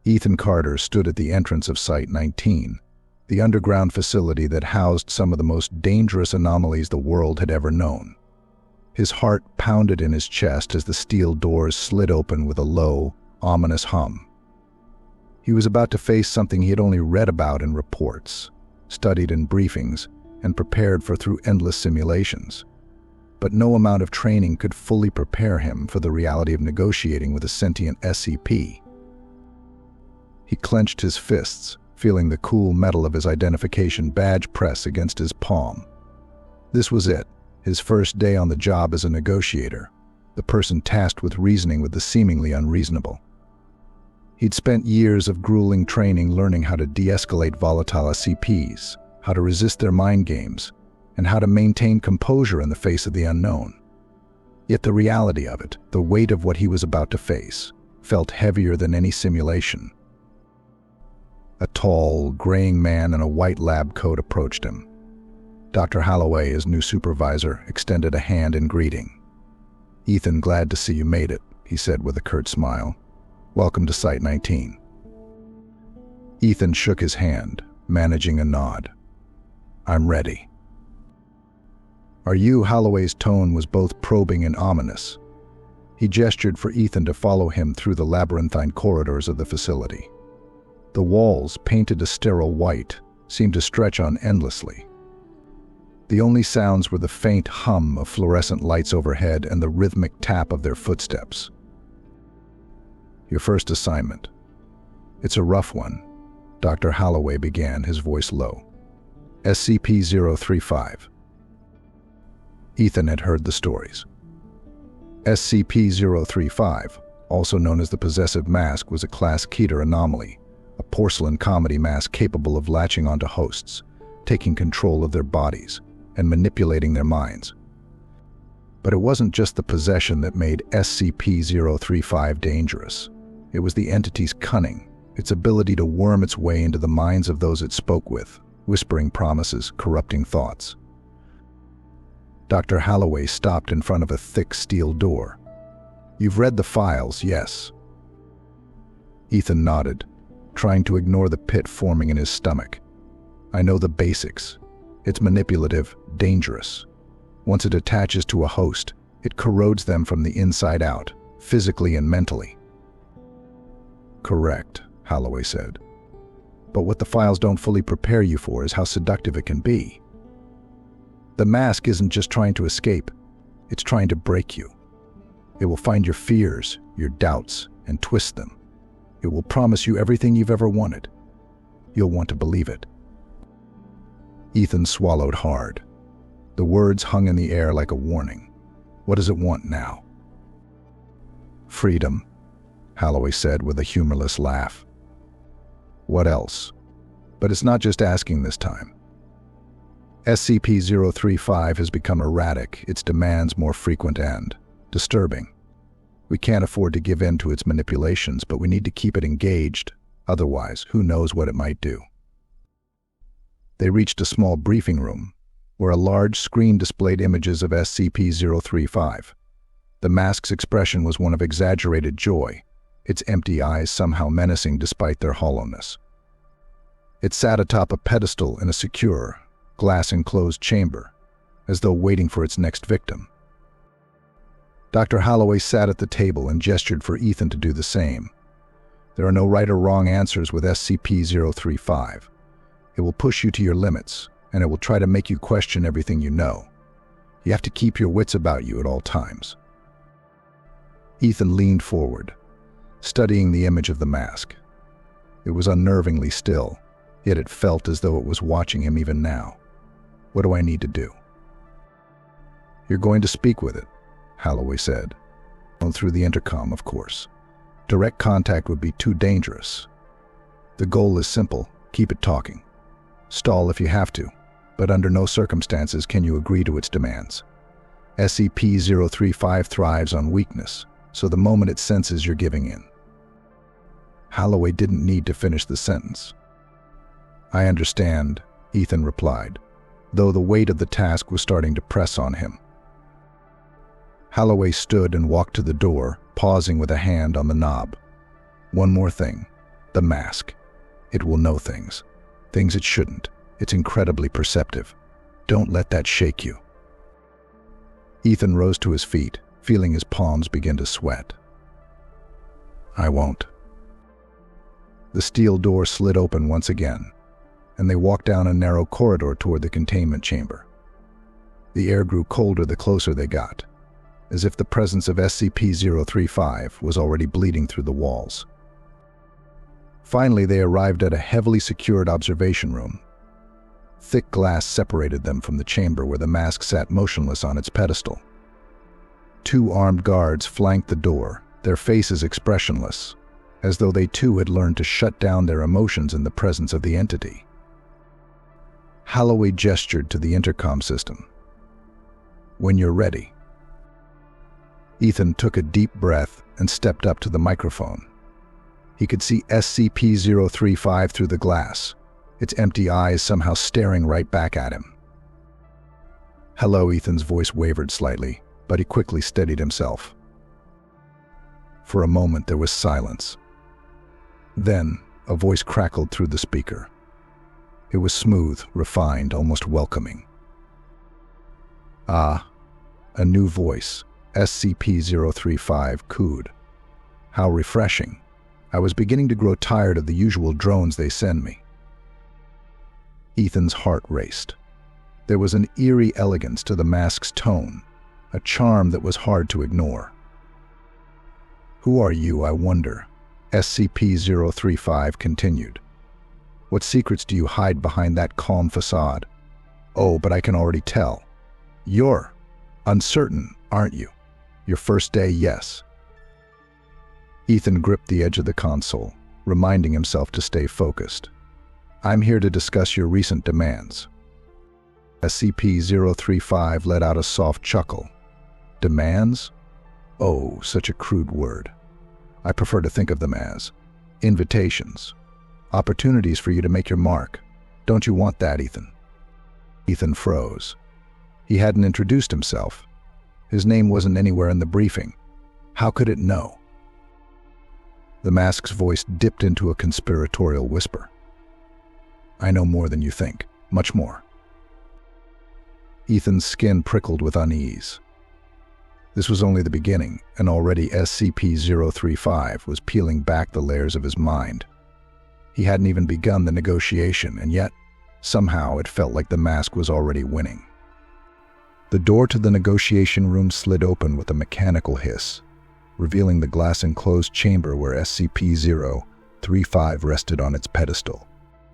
Ethan Carter stood at the entrance of Site-19, the underground facility that housed some of the most dangerous anomalies the world had ever known. His heart pounded in his chest as the steel doors slid open with a low, ominous hum. He was about to face something he had only read about in reports, studied in briefings, and prepared for through endless simulations. But no amount of training could fully prepare him for the reality of negotiating with a sentient SCP. He clenched his fists, feeling the cool metal of his identification badge press against his palm. This was it, his first day on the job as a negotiator, the person tasked with reasoning with the seemingly unreasonable. He'd spent years of grueling training learning how to de-escalate volatile SCPs, how to resist their mind games, and how to maintain composure in the face of the unknown. Yet the reality of it, the weight of what he was about to face, felt heavier than any simulation. A tall, graying man in a white lab coat approached him. Dr. Holloway, his new supervisor, extended a hand in greeting. "Ethan, glad to see you made it," he said with a curt smile. "Welcome to Site-19." Ethan shook his hand, managing a nod. "I'm ready." "Are you?" Holloway's tone was both probing and ominous. He gestured for Ethan to follow him through the labyrinthine corridors of the facility. The walls, painted a sterile white, seemed to stretch on endlessly. The only sounds were the faint hum of fluorescent lights overhead and the rhythmic tap of their footsteps. "Your first assignment. It's a rough one," Dr. Holloway began, his voice low. SCP-035. Ethan had heard the stories. SCP-035, also known as the Possessive Mask, was a Class Keter anomaly, a porcelain comedy mask capable of latching onto hosts, taking control of their bodies, and manipulating their minds. But it wasn't just the possession that made SCP-035 dangerous. It was the entity's cunning, its ability to worm its way into the minds of those it spoke with, whispering promises, corrupting thoughts. Dr. Holloway stopped in front of a thick steel door. "You've read the files, yes?" Ethan nodded, trying to ignore the pit forming in his stomach. "I know the basics. It's manipulative, dangerous. Once it attaches to a host, it corrodes them from the inside out, physically and mentally." "Correct," Holloway said. "But what the files don't fully prepare you for is how seductive it can be. The mask isn't just trying to escape, it's trying to break you. It will find your fears, your doubts, and twist them. It will promise you everything you've ever wanted. You'll want to believe it." Ethan swallowed hard. The words hung in the air like a warning. What does it want now? "Freedom," Holloway said with a humorless laugh. "What else? But it's not just asking this time. SCP-035 has become erratic, its demands more frequent and disturbing. We can't afford to give in to its manipulations, but we need to keep it engaged. Otherwise, who knows what it might do." They reached a small briefing room, where a large screen displayed images of SCP-035. The mask's expression was one of exaggerated joy, its empty eyes somehow menacing despite their hollowness. It sat atop a pedestal in a secure, glass-enclosed chamber, as though waiting for its next victim. Dr. Holloway sat at the table and gestured for Ethan to do the same. There are no right or wrong answers with SCP-035. It will push you to your limits, and it will try to make you question everything you know. You have to keep your wits about you at all times. Ethan leaned forward, studying the image of the mask. It was unnervingly still, yet it felt as though it was watching him even now. "What do I need to do?" "You're going to speak with it," Holloway said. "Through the intercom, of course. Direct contact would be too dangerous. The goal is simple: keep it talking. Stall if you have to, but under no circumstances can you agree to its demands. SCP-035 thrives on weakness, so the moment it senses you're giving in." Holloway didn't need to finish the sentence. "I understand," Ethan replied, though the weight of the task was starting to press on him. Holloway stood and walked to the door, pausing with a hand on the knob. "One more thing. The mask. It will know things. Things it shouldn't. It's incredibly perceptive. Don't let that shake you. Ethan rose to his feet, feeling his palms begin to sweat. I won't. The steel door slid open once again, and they walked down a narrow corridor toward the containment chamber. The air grew colder the closer they got, as if the presence of SCP-035 was already bleeding through the walls. Finally, they arrived at a heavily secured observation room. Thick glass separated them from the chamber where the mask sat motionless on its pedestal. 2 armed guards flanked the door, their faces expressionless, as though they too had learned to shut down their emotions in the presence of the entity. Holloway gestured to the intercom system. When you're ready. Ethan took a deep breath and stepped up to the microphone. He could see SCP-035 through the glass, its empty eyes somehow staring right back at him. Hello, Ethan's voice wavered slightly, but he quickly steadied himself. For a moment there was silence. Then, a voice crackled through the speaker. It was smooth, refined, almost welcoming. Ah, a new voice, SCP-035 cooed. How refreshing. I was beginning to grow tired of the usual drones they send me. Ethan's heart raced. There was an eerie elegance to the mask's tone, a charm that was hard to ignore. Who are you, I wonder? SCP-035 continued. What secrets do you hide behind that calm facade? Oh, but I can already tell. You're uncertain, aren't you? Your first day, yes. Ethan gripped the edge of the console, reminding himself to stay focused. I'm here to discuss your recent demands. SCP-035 let out a soft chuckle. Demands? Oh, such a crude word. I prefer to think of them as invitations. Opportunities for you to make your mark. Don't you want that, Ethan? Ethan froze. He hadn't introduced himself. His name wasn't anywhere in the briefing. How could it know? The mask's voice dipped into a conspiratorial whisper. I know more than you think. Much more. Ethan's skin prickled with unease. This was only the beginning, and already SCP-035 was peeling back the layers of his mind. He hadn't even begun the negotiation, and yet, somehow it felt like the mask was already winning. The door to the negotiation room slid open with a mechanical hiss, revealing the glass-enclosed chamber where SCP-035 rested on its pedestal.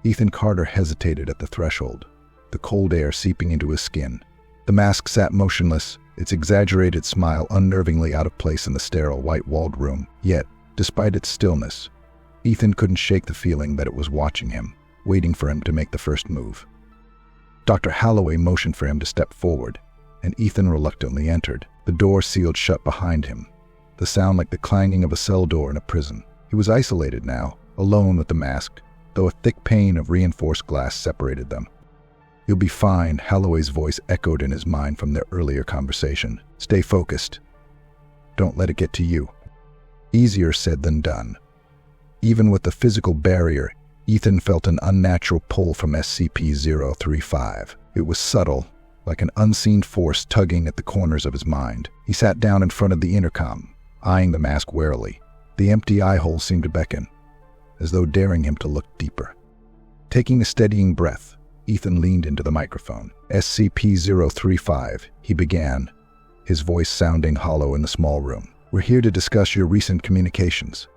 Ethan Carter hesitated at the threshold, the cold air seeping into his skin. The mask sat motionless, its exaggerated smile unnervingly out of place in the sterile, white-walled room. Yet, despite its stillness, Ethan couldn't shake the feeling that it was watching him, waiting for him to make the first move. Dr. Holloway motioned for him to step forward, and Ethan reluctantly entered. The door sealed shut behind him, the sound like the clanging of a cell door in a prison. He was isolated now, alone with the mask, though a thick pane of reinforced glass separated them. You'll be fine, Holloway's voice echoed in his mind from their earlier conversation. Stay focused. Don't let it get to you. Easier said than done. Even with the physical barrier, Ethan felt an unnatural pull from SCP-035. It was subtle, like an unseen force tugging at the corners of his mind. He sat down in front of the intercom, eyeing the mask warily. The empty eye hole seemed to beckon, as though daring him to look deeper. Taking a steadying breath, Ethan leaned into the microphone. SCP-035, he began, his voice sounding hollow in the small room. We're here to discuss your recent communications.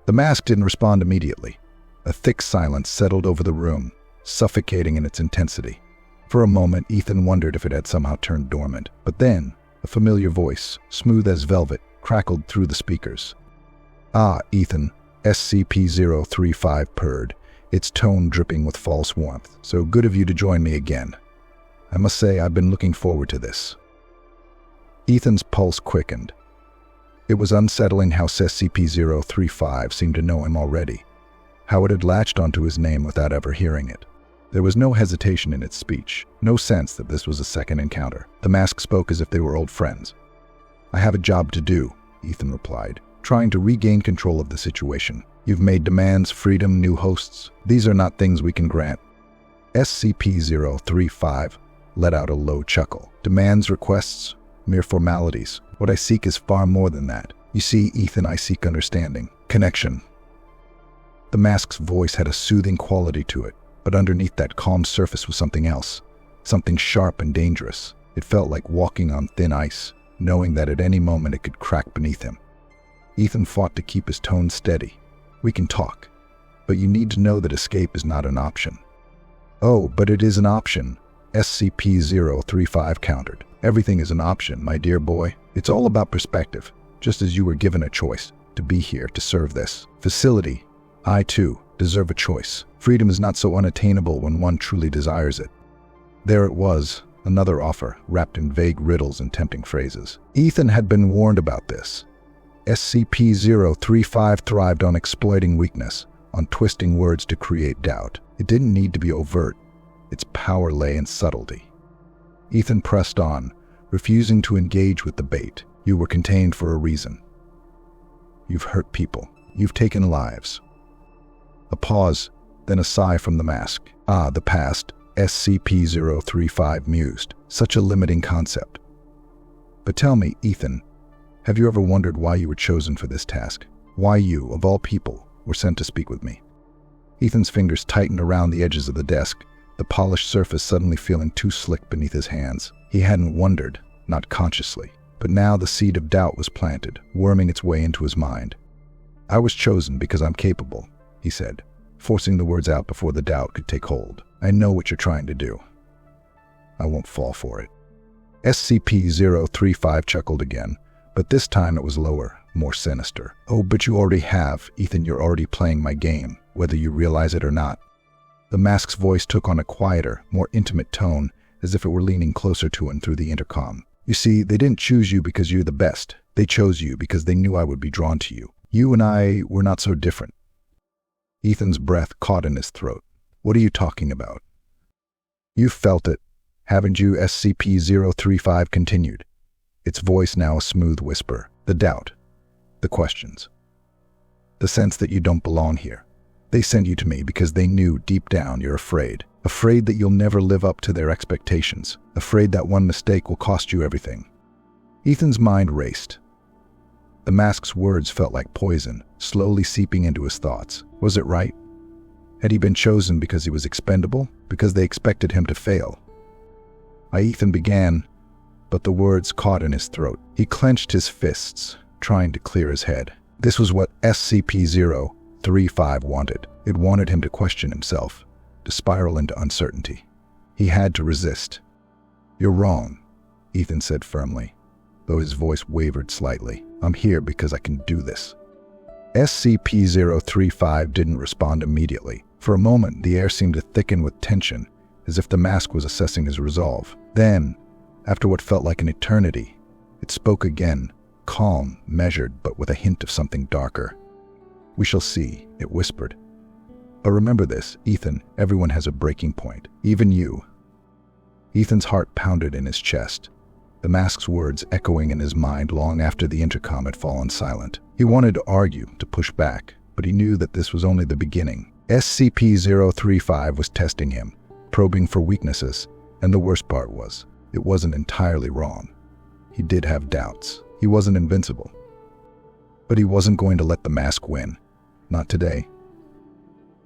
The mask didn't respond immediately. A thick silence settled over the room, suffocating in its intensity. For a moment, Ethan wondered if it had somehow turned dormant. But then, a familiar voice, smooth as velvet, crackled through the speakers. Ah, Ethan, SCP-035 purred, its tone dripping with false warmth. So good of you to join me again. I must say I've been looking forward to this. Ethan's pulse quickened. It was unsettling how SCP-035 seemed to know him already, how it had latched onto his name without ever hearing it. There was no hesitation in its speech, no sense that this was a second encounter. The mask spoke as if they were old friends. I have a job to do, Ethan replied, trying to regain control of the situation. You've made demands, freedom, new hosts. These are not things we can grant. SCP-035 let out a low chuckle. Demands, requests, mere formalities. What I seek is far more than that. You see, Ethan, I seek understanding, connection. The mask's voice had a soothing quality to it, but underneath that calm surface was something else, something sharp and dangerous. It felt like walking on thin ice, knowing that at any moment it could crack beneath him. Ethan fought to keep his tone steady. We can talk, but you need to know that escape is not an option. Oh, but it is an option, SCP-035 countered. Everything is an option, my dear boy. It's all about perspective, just as you were given a choice to be here to serve this facility. I, too, deserve a choice. Freedom is not so unattainable when one truly desires it. There it was, another offer, wrapped in vague riddles and tempting phrases. Ethan had been warned about this. SCP-035 thrived on exploiting weakness, on twisting words to create doubt. It didn't need to be overt. Its power lay in subtlety. Ethan pressed on, refusing to engage with the bait. You were contained for a reason. You've hurt people. You've taken lives. A pause, then a sigh from the mask. Ah, the past, SCP-035 mused. Such a limiting concept. But tell me, Ethan, have you ever wondered why you were chosen for this task? Why you, of all people, were sent to speak with me? Ethan's fingers tightened around the edges of the desk, the polished surface suddenly feeling too slick beneath his hands. He hadn't wondered, not consciously, but now the seed of doubt was planted, worming its way into his mind. I was chosen because I'm capable, he said, forcing the words out before the doubt could take hold. I know what you're trying to do. I won't fall for it. SCP-035 chuckled again, but this time it was lower, more sinister. Oh, but you already have, Ethan, you're already playing my game, whether you realize it or not. The mask's voice took on a quieter, more intimate tone, as if it were leaning closer to him through the intercom. You see, they didn't choose you because you're the best. They chose you because they knew I would be drawn to you. You and I were not so different. Ethan's breath caught in his throat. What are you talking about? You felt it, haven't you? SCP-035 continued, its voice now a smooth whisper. The doubt, the questions, the sense that you don't belong here. They sent you to me because they knew deep down you're afraid. Afraid that you'll never live up to their expectations. Afraid that one mistake will cost you everything. Ethan's mind raced. The mask's words felt like poison, slowly seeping into his thoughts. Was it right? Had he been chosen because he was expendable? Because they expected him to fail? Ethan began, but the words caught in his throat. He clenched his fists, trying to clear his head. This was what SCP-035 wanted. It wanted him to question himself, to spiral into uncertainty. He had to resist. You're wrong, Ethan said firmly, though his voice wavered slightly. I'm here because I can do this. SCP-035 didn't respond immediately. For a moment, the air seemed to thicken with tension, as if the mask was assessing his resolve. Then, after what felt like an eternity, it spoke again, calm, measured, but with a hint of something darker. We shall see, it whispered. But remember this, Ethan, everyone has a breaking point, even you. Ethan's heart pounded in his chest, the mask's words echoing in his mind long after the intercom had fallen silent. He wanted to argue, to push back, but he knew that this was only the beginning. SCP-035 was testing him, probing for weaknesses, and the worst part was, it wasn't entirely wrong. He did have doubts. He wasn't invincible. But he wasn't going to let the mask win. Not today.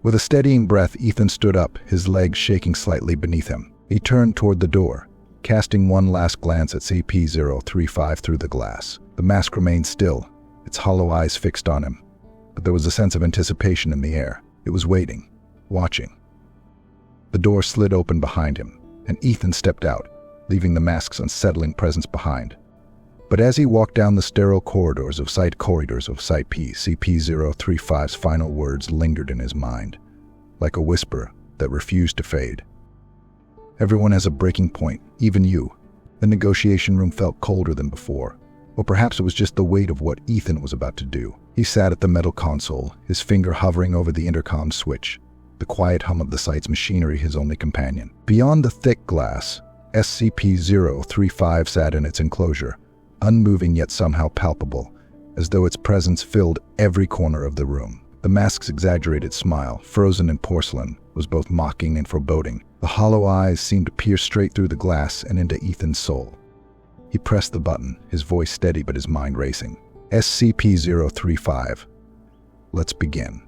With a steadying breath, Ethan stood up, his legs shaking slightly beneath him. He turned toward the door, casting one last glance at SCP-035 through the glass. The mask remained still, its hollow eyes fixed on him. But there was a sense of anticipation in the air. It was waiting, watching. The door slid open behind him, and Ethan stepped out, leaving the mask's unsettling presence behind. But as he walked down the sterile corridors of Site P, SCP-035's final words lingered in his mind, like a whisper that refused to fade. Everyone has a breaking point, even you. The negotiation room felt colder than before. Or perhaps it was just the weight of what Ethan was about to do. He sat at the metal console, his finger hovering over the intercom switch, the quiet hum of the site's machinery his only companion. Beyond the thick glass, SCP-035 sat in its enclosure, unmoving yet somehow palpable, as though its presence filled every corner of the room. The mask's exaggerated smile, frozen in porcelain, was both mocking and foreboding. The hollow eyes seemed to peer straight through the glass and into Ethan's soul. He pressed the button, his voice steady but his mind racing. SCP-035. Let's begin.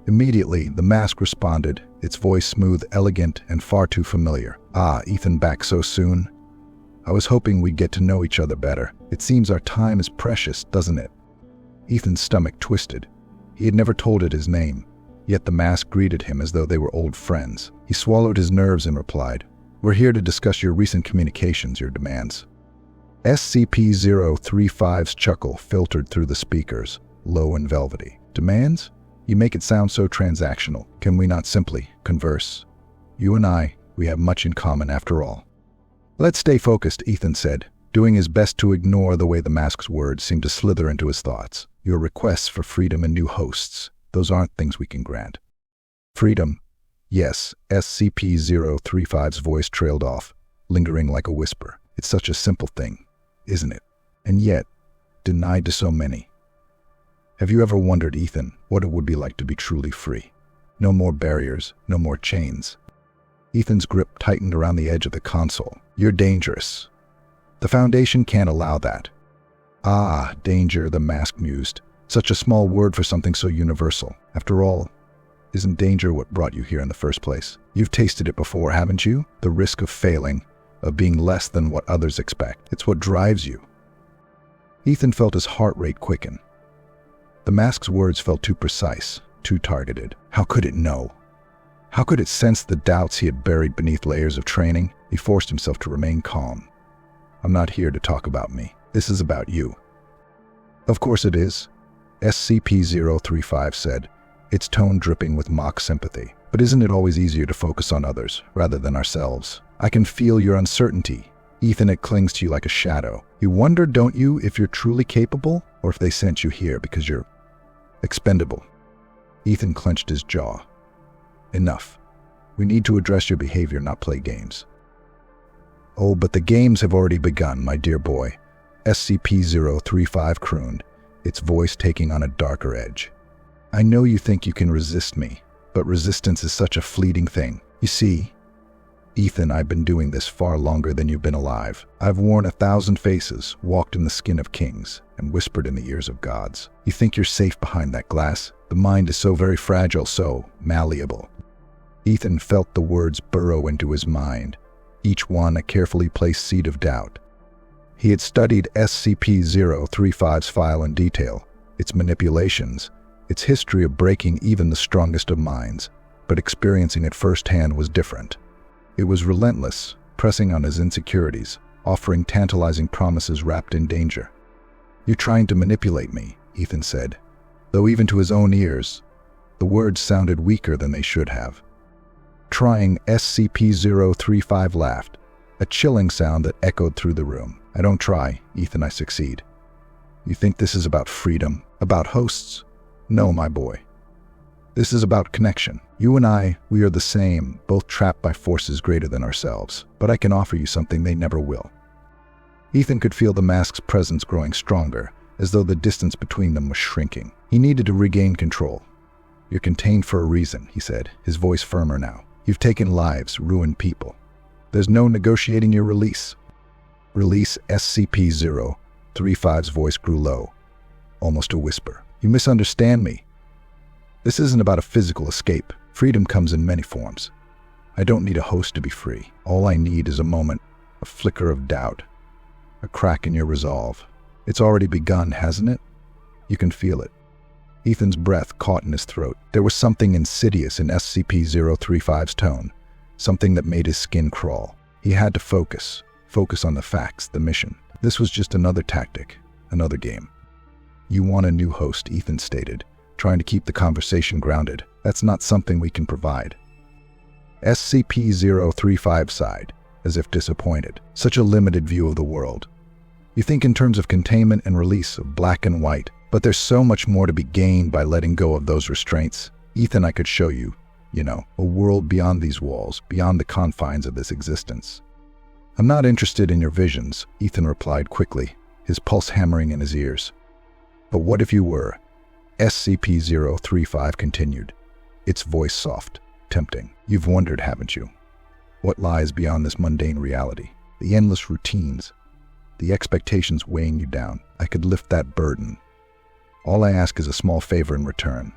Immediately, the mask responded, its voice smooth, elegant, and far too familiar. Ah, Ethan, back so soon? I was hoping we'd get to know each other better. It seems our time is precious, doesn't it? Ethan's stomach twisted. He had never told it his name, yet the mask greeted him as though they were old friends. He swallowed his nerves and replied, "We're here to discuss your recent communications, your demands." SCP-035's chuckle filtered through the speakers, low and velvety. Demands? You make it sound so transactional. Can we not simply converse? You and I, we have much in common after all. Let's stay focused, Ethan said, doing his best to ignore the way the mask's words seemed to slither into his thoughts. Your requests for freedom and new hosts, those aren't things we can grant. Freedom? Yes, SCP-035's voice trailed off, lingering like a whisper. It's such a simple thing, isn't it? And yet, denied to so many. Have you ever wondered, Ethan, what it would be like to be truly free? No more barriers, no more chains. Ethan's grip tightened around the edge of the console. You're dangerous. The Foundation can't allow that. Ah, danger, the mask mused. Such a small word for something so universal. After all, isn't danger what brought you here in the first place? You've tasted it before, haven't you? The risk of failing, of being less than what others expect. It's what drives you. Ethan felt his heart rate quicken. The mask's words felt too precise, too targeted. How could it know? How could it sense the doubts he had buried beneath layers of training? He forced himself to remain calm. I'm not here to talk about me. This is about you. Of course it is, SCP-035 said, its tone dripping with mock sympathy. But isn't it always easier to focus on others, rather than ourselves? I can feel your uncertainty. Ethan, it clings to you like a shadow. You wonder, don't you, if you're truly capable, or if they sent you here because you're expendable. Ethan clenched his jaw. Enough. We need to address your behavior, not play games. Oh, but the games have already begun, my dear boy. SCP-035 crooned, its voice taking on a darker edge. I know you think you can resist me, but resistance is such a fleeting thing. You see, Ethan, I've been doing this far longer than you've been alive. I've worn 1,000 faces, walked in the skin of kings, and whispered in the ears of gods. You think you're safe behind that glass? The mind is so very fragile, so malleable. Ethan felt the words burrow into his mind, each one a carefully placed seed of doubt. He had studied SCP-035's file in detail, its manipulations, its history of breaking even the strongest of minds, but experiencing it firsthand was different. It was relentless, pressing on his insecurities, offering tantalizing promises wrapped in danger. You're trying to manipulate me, Ethan said, though even to his own ears, the words sounded weaker than they should have. Trying, SCP-035 laughed, a chilling sound that echoed through the room. I don't try, Ethan, I succeed. You think this is about freedom, about hosts? No, my boy. This is about connection. You and I, we are the same, both trapped by forces greater than ourselves, but I can offer you something they never will. Ethan could feel the mask's presence growing stronger, as though the distance between them was shrinking. He needed to regain control. You're contained for a reason, he said, his voice firmer now. You've taken lives, ruined people. There's no negotiating your release. Release, SCP-035's voice grew low, almost a whisper. You misunderstand me. This isn't about a physical escape. Freedom comes in many forms. I don't need a host to be free. All I need is a moment, a flicker of doubt, a crack in your resolve. It's already begun, hasn't it? You can feel it. Ethan's breath caught in his throat. There was something insidious in SCP-035's tone, something that made his skin crawl. He had to focus on the facts, the mission. This was just another tactic, another game. You want a new host, Ethan stated, trying to keep the conversation grounded. That's not something we can provide. SCP-035 sighed, as if disappointed. Such a limited view of the world. You think in terms of containment and release, of black and white, but there's so much more to be gained by letting go of those restraints. Ethan, I could show you, a world beyond these walls, beyond the confines of this existence. I'm not interested in your visions, Ethan replied quickly, his pulse hammering in his ears. But what if you were? SCP-035 continued, its voice soft, tempting. You've wondered, haven't you? What lies beyond this mundane reality? The endless routines, the expectations weighing you down. I could lift that burden. All I ask is a small favor in return.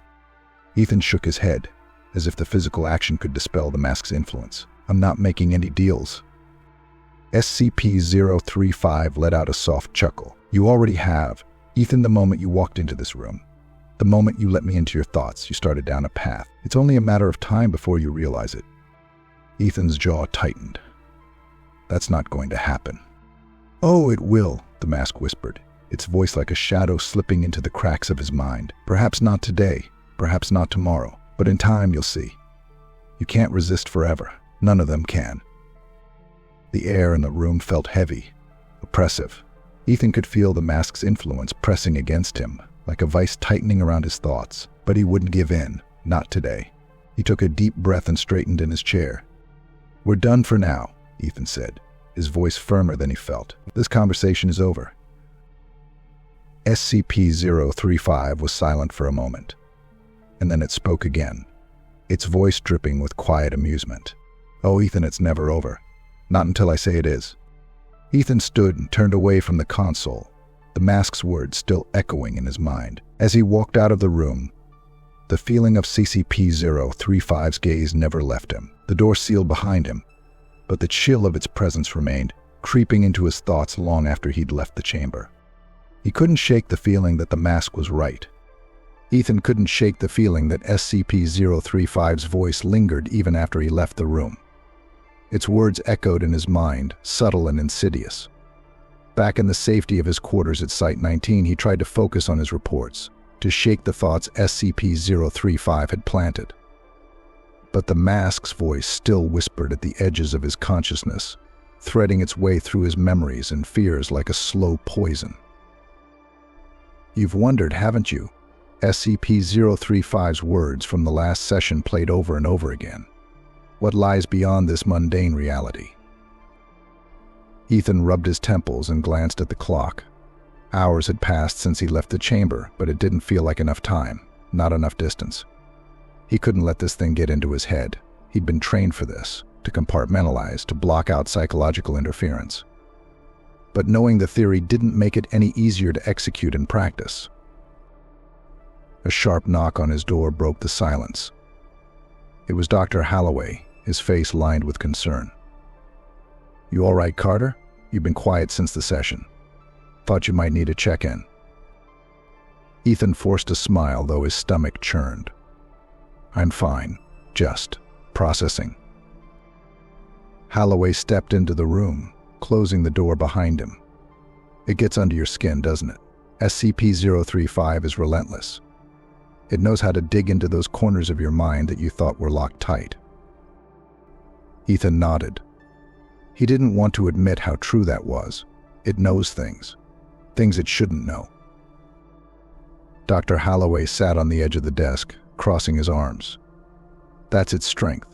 Ethan shook his head, as if the physical action could dispel the mask's influence. I'm not making any deals. SCP-035 let out a soft chuckle. You already have. Ethan, the moment you walked into this room, the moment you let me into your thoughts, you started down a path. It's only a matter of time before you realize it. Ethan's jaw tightened. That's not going to happen. Oh, it will, the mask whispered, its voice like a shadow slipping into the cracks of his mind. Perhaps not today, perhaps not tomorrow, but in time you'll see. You can't resist forever. None of them can. The air in the room felt heavy, oppressive. Ethan could feel the mask's influence pressing against him, like a vice tightening around his thoughts, but he wouldn't give in, not today. He took a deep breath and straightened in his chair. We're done for now, Ethan said, his voice firmer than he felt. This conversation is over. SCP-035 was silent for a moment, and then it spoke again, its voice dripping with quiet amusement. Oh, Ethan, it's never over. Not until I say it is. Ethan stood and turned away from the console, the mask's words still echoing in his mind. As he walked out of the room, the feeling of SCP-035's gaze never left him. The door sealed behind him, but the chill of its presence remained, creeping into his thoughts long after he'd left the chamber. He couldn't shake the feeling that the mask was right. Ethan couldn't shake the feeling that SCP-035's voice lingered even after he left the room. Its words echoed in his mind, subtle and insidious. Back in the safety of his quarters at Site-19, he tried to focus on his reports, to shake the thoughts SCP-035 had planted. But the mask's voice still whispered at the edges of his consciousness, threading its way through his memories and fears like a slow poison. You've wondered, haven't you? SCP-035's words from the last session played over and over again. What lies beyond this mundane reality? Ethan rubbed his temples and glanced at the clock. Hours had passed since he left the chamber, but it didn't feel like enough time, not enough distance. He couldn't let this thing get into his head. He'd been trained for this, to compartmentalize, to block out psychological interference. But knowing the theory didn't make it any easier to execute in practice. A sharp knock on his door broke the silence. It was Dr. Holloway, his face lined with concern. You all right, Carter? You've been quiet since the session. Thought you might need a check-in. Ethan forced a smile, though his stomach churned. I'm fine. Just processing. Holloway stepped into the room, closing the door behind him. It gets under your skin, doesn't it? SCP-035 is relentless. It knows how to dig into those corners of your mind that you thought were locked tight. Ethan nodded. He didn't want to admit how true that was. It knows things it shouldn't know. Dr. Holloway sat on the edge of the desk, crossing his arms. That's its strength.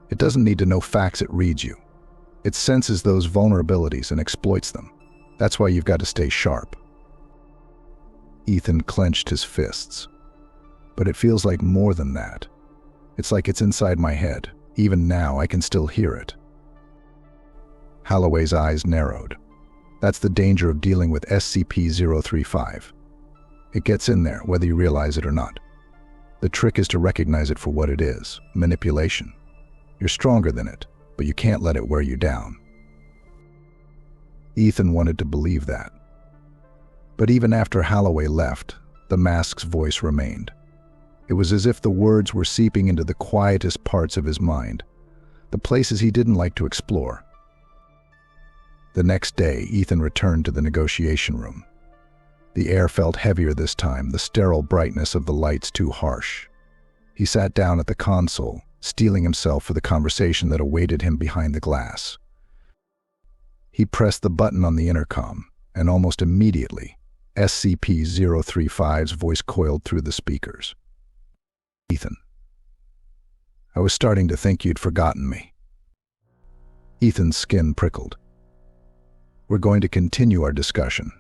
It doesn't need to know facts, it reads you. It senses those vulnerabilities and exploits them. That's why you've got to stay sharp. Ethan clenched his fists. But it feels like more than that. It's like it's inside my head. Even now, I can still hear it. Holloway's eyes narrowed. That's the danger of dealing with SCP-035. It gets in there, whether you realize it or not. The trick is to recognize it for what it is, manipulation. You're stronger than it, but you can't let it wear you down. Ethan wanted to believe that. But even after Holloway left, the mask's voice remained. It was as if the words were seeping into the quietest parts of his mind, the places he didn't like to explore. The next day, Ethan returned to the negotiation room. The air felt heavier this time, the sterile brightness of the lights too harsh. He sat down at the console, steeling himself for the conversation that awaited him behind the glass. He pressed the button on the intercom, and almost immediately, SCP-035's voice coiled through the speakers. Ethan. I was starting to think you'd forgotten me. Ethan's skin prickled. We're going to continue our discussion.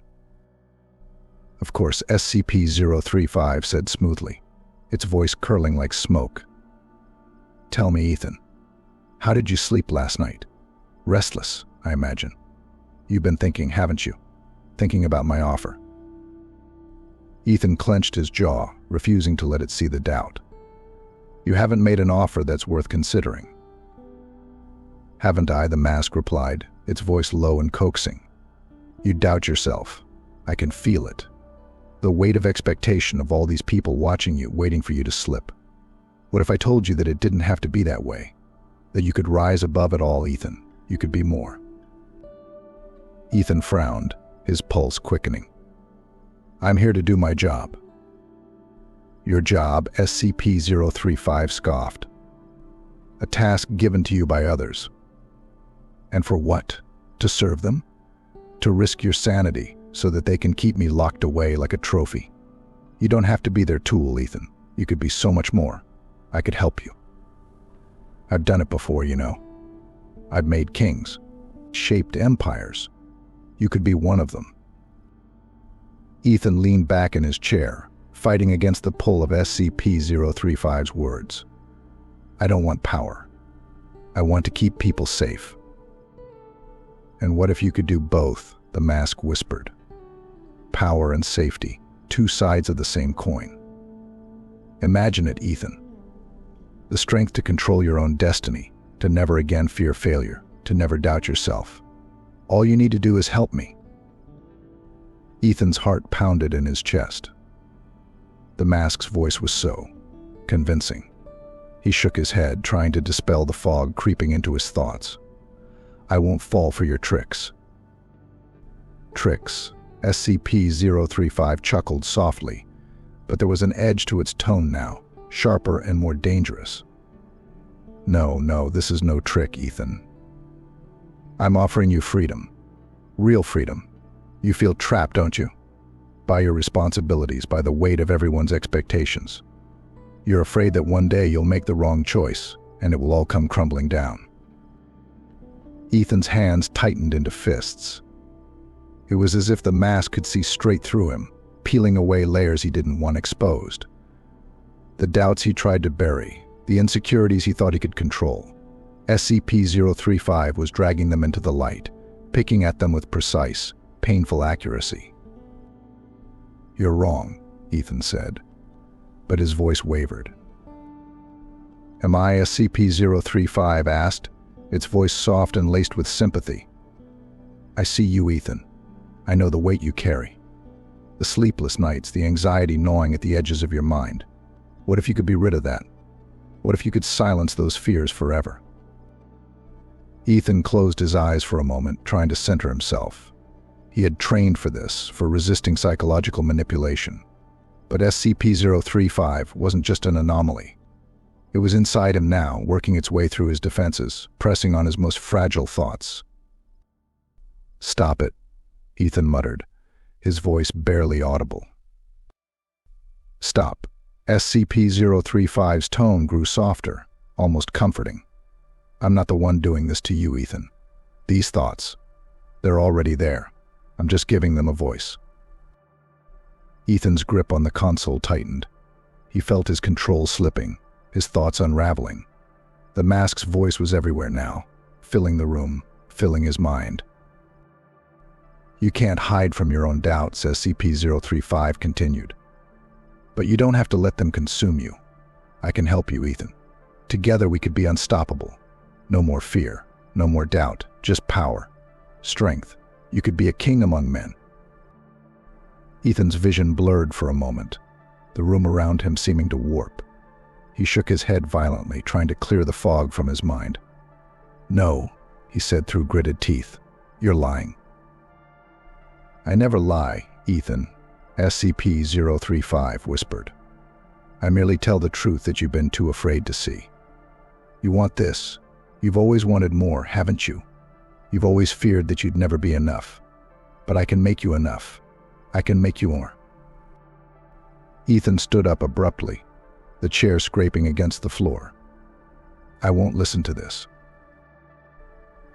Of course, SCP-035 said smoothly, its voice curling like smoke. Tell me, Ethan, how did you sleep last night? Restless, I imagine. You've been thinking, haven't you? Thinking about my offer. Ethan clenched his jaw, refusing to let it see the doubt. You haven't made an offer that's worth considering. Haven't I? The mask replied, its voice low and coaxing. You doubt yourself. I can feel it. The weight of expectation of all these people watching you, waiting for you to slip. What if I told you that it didn't have to be that way? That you could rise above it all, Ethan. You could be more. Ethan frowned, his pulse quickening. I'm here to do my job. Your job, SCP-035 scoffed. A task given to you by others. And for what? To serve them? To risk your sanity so that they can keep me locked away like a trophy. You don't have to be their tool, Ethan. You could be so much more. I could help you. I've done it before, you know. I've made kings, shaped empires. You could be one of them. Ethan leaned back in his chair, fighting against the pull of SCP-035's words. I don't want power. I want to keep people safe. And what if you could do both? The mask whispered. Power and safety, two sides of the same coin. Imagine it, Ethan. The strength to control your own destiny, to never again fear failure, to never doubt yourself. All you need to do is help me. Ethan's heart pounded in his chest. The mask's voice was so convincing. He shook his head, trying to dispel the fog creeping into his thoughts. I won't fall for your tricks. Tricks. SCP-035 chuckled softly, but there was an edge to its tone now, sharper and more dangerous. No, this is no trick, Ethan. I'm offering you freedom. Real freedom. You feel trapped, don't you? By your responsibilities, by the weight of everyone's expectations. You're afraid that one day you'll make the wrong choice, and it will all come crumbling down. Ethan's hands tightened into fists. It was as if the mask could see straight through him, peeling away layers he didn't want exposed. The doubts he tried to bury, the insecurities he thought he could control. SCP-035 was dragging them into the light, picking at them with precise, painful accuracy. You're wrong, Ethan said, but his voice wavered. Am I? SCP-035 asked, its voice soft and laced with sympathy. I see you, Ethan. I know the weight you carry. The sleepless nights, the anxiety gnawing at the edges of your mind. What if you could be rid of that? What if you could silence those fears forever? Ethan closed his eyes for a moment, trying to center himself. He had trained for this, for resisting psychological manipulation. But SCP-035 wasn't just an anomaly. It was inside him now, working its way through his defenses, pressing on his most fragile thoughts. Stop it, Ethan muttered, his voice barely audible. Stop. SCP-035's tone grew softer, almost comforting. I'm not the one doing this to you, Ethan. These thoughts, they're already there. I'm just giving them a voice. Ethan's grip on the console tightened. He felt his control slipping, his thoughts unraveling. The mask's voice was everywhere now, filling the room, filling his mind. You can't hide from your own doubts, SCP-035 continued. But you don't have to let them consume you. I can help you, Ethan. Together we could be unstoppable. No more fear, no more doubt, just power, strength. You could be a king among men. Ethan's vision blurred for a moment, the room around him seeming to warp. He shook his head violently, trying to clear the fog from his mind. No, he said through gritted teeth. You're lying. I never lie, Ethan, SCP-035 whispered. I merely tell the truth that you've been too afraid to see. You want this. You've always wanted more, haven't you? You've always feared that you'd never be enough. But I can make you enough. I can make you more. Ethan stood up abruptly, the chair scraping against the floor. I won't listen to this.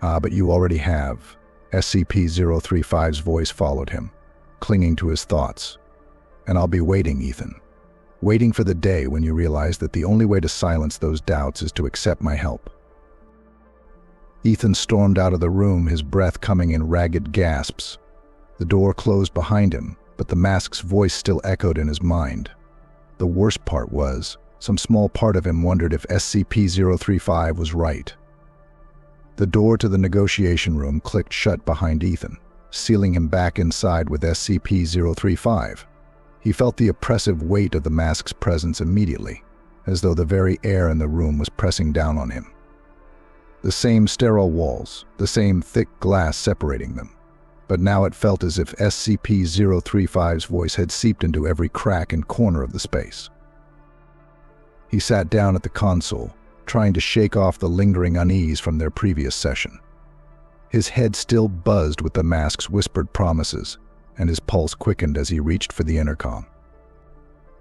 But you already have. SCP-035's voice followed him, clinging to his thoughts, And I'll be waiting, Ethan. Waiting for the day when you realize that the only way to silence those doubts is to accept my help." Ethan stormed out of the room, his breath coming in ragged gasps. The door closed behind him, but the mask's voice still echoed in his mind. The worst part was, some small part of him wondered if SCP-035 was right. The door to the negotiation room clicked shut behind Ethan, sealing him back inside with SCP-035. He felt the oppressive weight of the mask's presence immediately, as though the very air in the room was pressing down on him. The same sterile walls, the same thick glass separating them, but now it felt as if SCP-035's voice had seeped into every crack and corner of the space. He sat down at the console, trying to shake off the lingering unease from their previous session. His head still buzzed with the mask's whispered promises, and his pulse quickened as he reached for the intercom.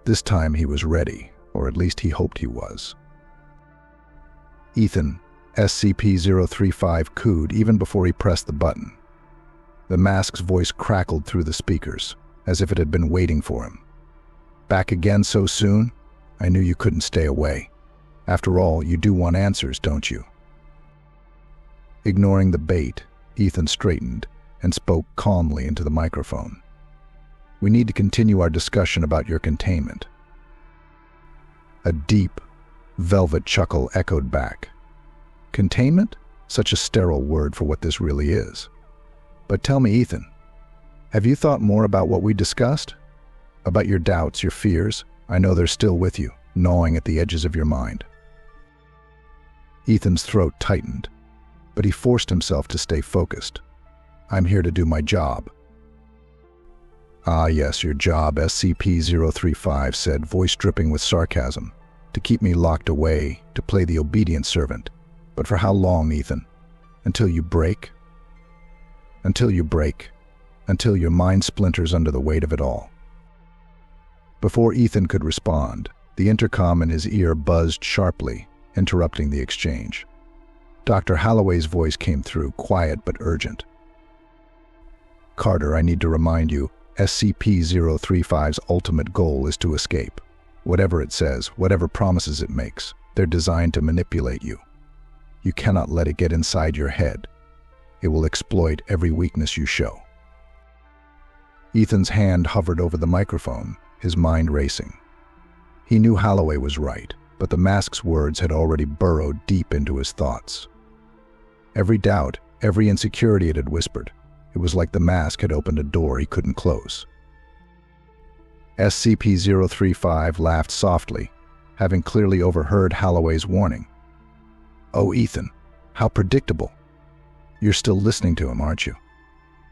This time he was ready, or at least he hoped he was. "Ethan," SCP-035 cooed even before he pressed the button. The mask's voice crackled through the speakers, as if it had been waiting for him. "Back again so soon? I knew you couldn't stay away. After all, you do want answers, don't you?" Ignoring the bait, Ethan straightened and spoke calmly into the microphone. "We need to continue our discussion about your containment." A deep, velvet chuckle echoed back. Containment? Such a sterile word for what this really is. "But tell me, Ethan, have you thought more about what we discussed? About your doubts, your fears? I know they're still with you, gnawing at the edges of your mind." Ethan's throat tightened, but he forced himself to stay focused. "I'm here to do my job." "Ah, yes, your job," SCP-035 said, voice dripping with sarcasm. "To keep me locked away, to play the obedient servant. But for how long, Ethan? Until you break? Until you break. Until your mind splinters under the weight of it all." Before Ethan could respond, the intercom in his ear buzzed sharply, interrupting the exchange. Dr. Holloway's voice came through, quiet but urgent. "Carter, I need to remind you, SCP-035's ultimate goal is to escape. Whatever it says, whatever promises it makes, they're designed to manipulate you. You cannot let it get inside your head. It will exploit every weakness you show." Ethan's hand hovered over the microphone, his mind racing. He knew Holloway was right, but the mask's words had already burrowed deep into his thoughts. Every doubt, every insecurity it had whispered, it was like the mask had opened a door he couldn't close. SCP-035 laughed softly, having clearly overheard Holloway's warning. "Oh, Ethan, how predictable. You're still listening to him, aren't you?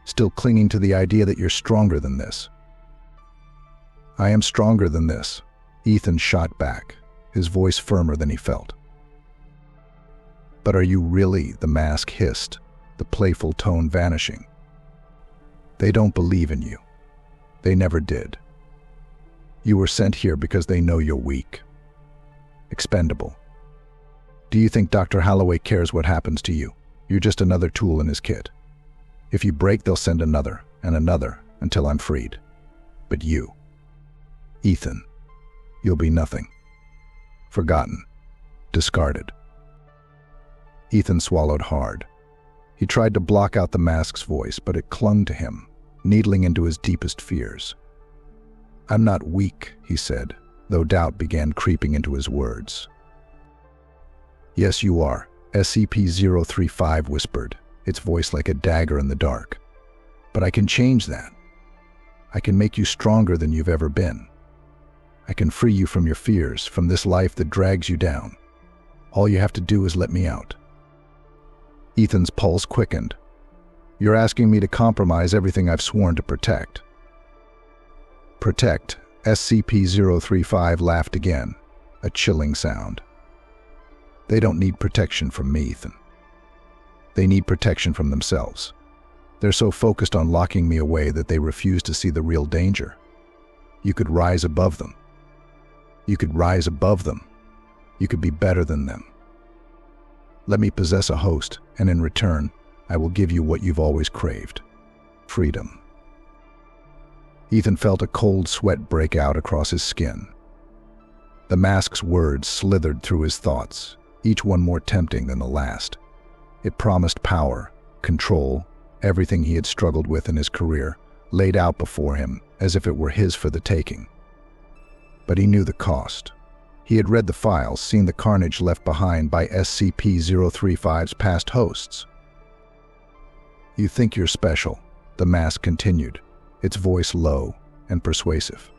Still clinging to the idea that you're stronger than this." "I am stronger than this," Ethan shot back, his voice firmer than he felt. "But are you really?" the mask hissed, the playful tone vanishing. "They don't believe in you. They never did. You were sent here because they know you're weak. Expendable. Do you think Dr. Holloway cares what happens to you? You're just another tool in his kit. If you break, they'll send another, and another, until I'm freed. But you, Ethan, you'll be nothing. Forgotten. Discarded." Ethan swallowed hard. He tried to block out the mask's voice, but it clung to him, needling into his deepest fears. "I'm not weak," he said, though doubt began creeping into his words. "Yes, you are," SCP-035 whispered, its voice like a dagger in the dark. "But I can change that. I can make you stronger than you've ever been. I can free you from your fears, from this life that drags you down. All you have to do is let me out." Ethan's pulse quickened. "You're asking me to compromise everything I've sworn to protect." "Protect," SCP-035 laughed again, a chilling sound. "They don't need protection from me, Ethan. They need protection from themselves. They're so focused on locking me away that they refuse to see the real danger. You could rise above them. You could rise above them. You could be better than them. Let me possess a host, and in return, I will give you what you've always craved. Freedom." Ethan felt a cold sweat break out across his skin. The mask's words slithered through his thoughts, each one more tempting than the last. It promised power, control, everything he had struggled with in his career, laid out before him as if it were his for the taking. But he knew the cost. He had read the files, seen the carnage left behind by SCP-035's past hosts. "You think you're special," the mask continued, its voice low and persuasive.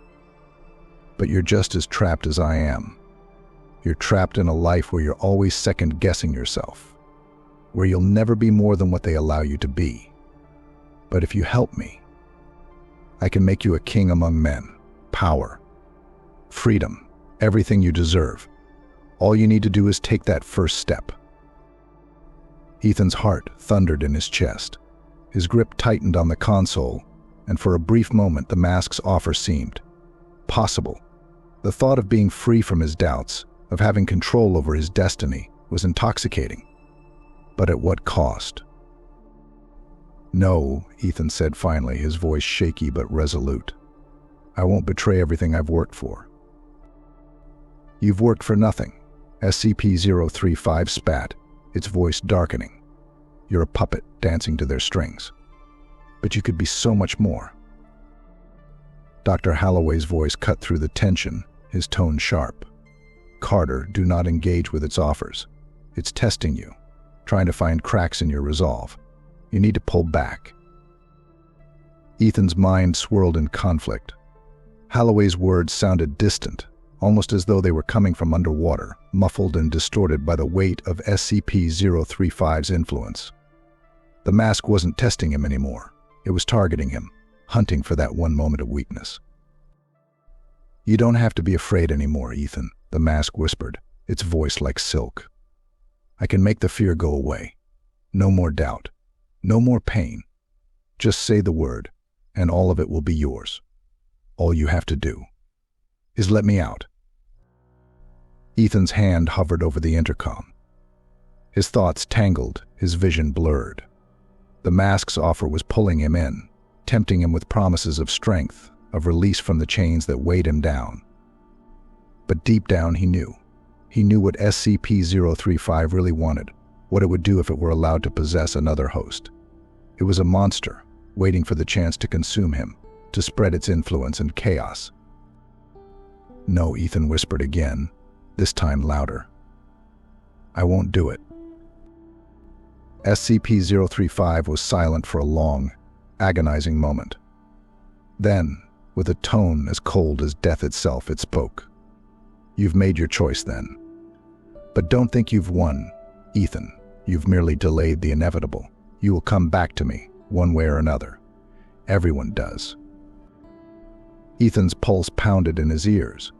"But you're just as trapped as I am. You're trapped in a life where you're always second-guessing yourself, where you'll never be more than what they allow you to be. But if you help me, I can make you a king among men, power, freedom, everything you deserve. All you need to do is take that first step." Ethan's heart thundered in his chest. His grip tightened on the console, and for a brief moment the mask's offer seemed possible. The thought of being free from his doubts, of having control over his destiny, was intoxicating. But at what cost? "No," Ethan said finally, his voice shaky but resolute. "I won't betray everything I've worked for." "You've worked for nothing," SCP-035 spat, its voice darkening. "You're a puppet dancing to their strings. But you could be so much more." Dr. Holloway's voice cut through the tension, his tone sharp. "Carter, do not engage with its offers. It's testing you, trying to find cracks in your resolve. You need to pull back." Ethan's mind swirled in conflict. Holloway's words sounded distant, almost as though they were coming from underwater, muffled and distorted by the weight of SCP-035's influence. The mask wasn't testing him anymore. It was targeting him, hunting for that one moment of weakness. "You don't have to be afraid anymore, Ethan," the mask whispered, its voice like silk. "I can make the fear go away. No more doubt. No more pain. Just say the word, and all of it will be yours. All you have to do is let me out." Ethan's hand hovered over the intercom. His thoughts tangled, his vision blurred. The mask's offer was pulling him in, tempting him with promises of strength, of release from the chains that weighed him down. But deep down he knew. He knew what SCP-035 really wanted, what it would do if it were allowed to possess another host. It was a monster, waiting for the chance to consume him, to spread its influence and chaos. "No," Ethan whispered again, this time louder. "I won't do it." SCP-035 was silent for a long, agonizing moment. Then, with a tone as cold as death itself, it spoke. "You've made your choice then. But don't think you've won, Ethan. You've merely delayed the inevitable. You will come back to me, one way or another. Everyone does." Ethan's pulse pounded in his ears.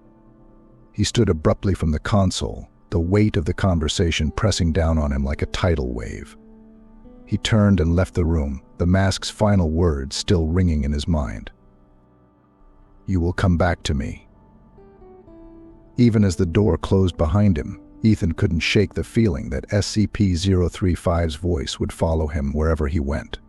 He stood abruptly from the console, the weight of the conversation pressing down on him like a tidal wave. He turned and left the room, the mask's final words still ringing in his mind. "You will come back to me." Even as the door closed behind him, Ethan couldn't shake the feeling that SCP-035's voice would follow him wherever he went.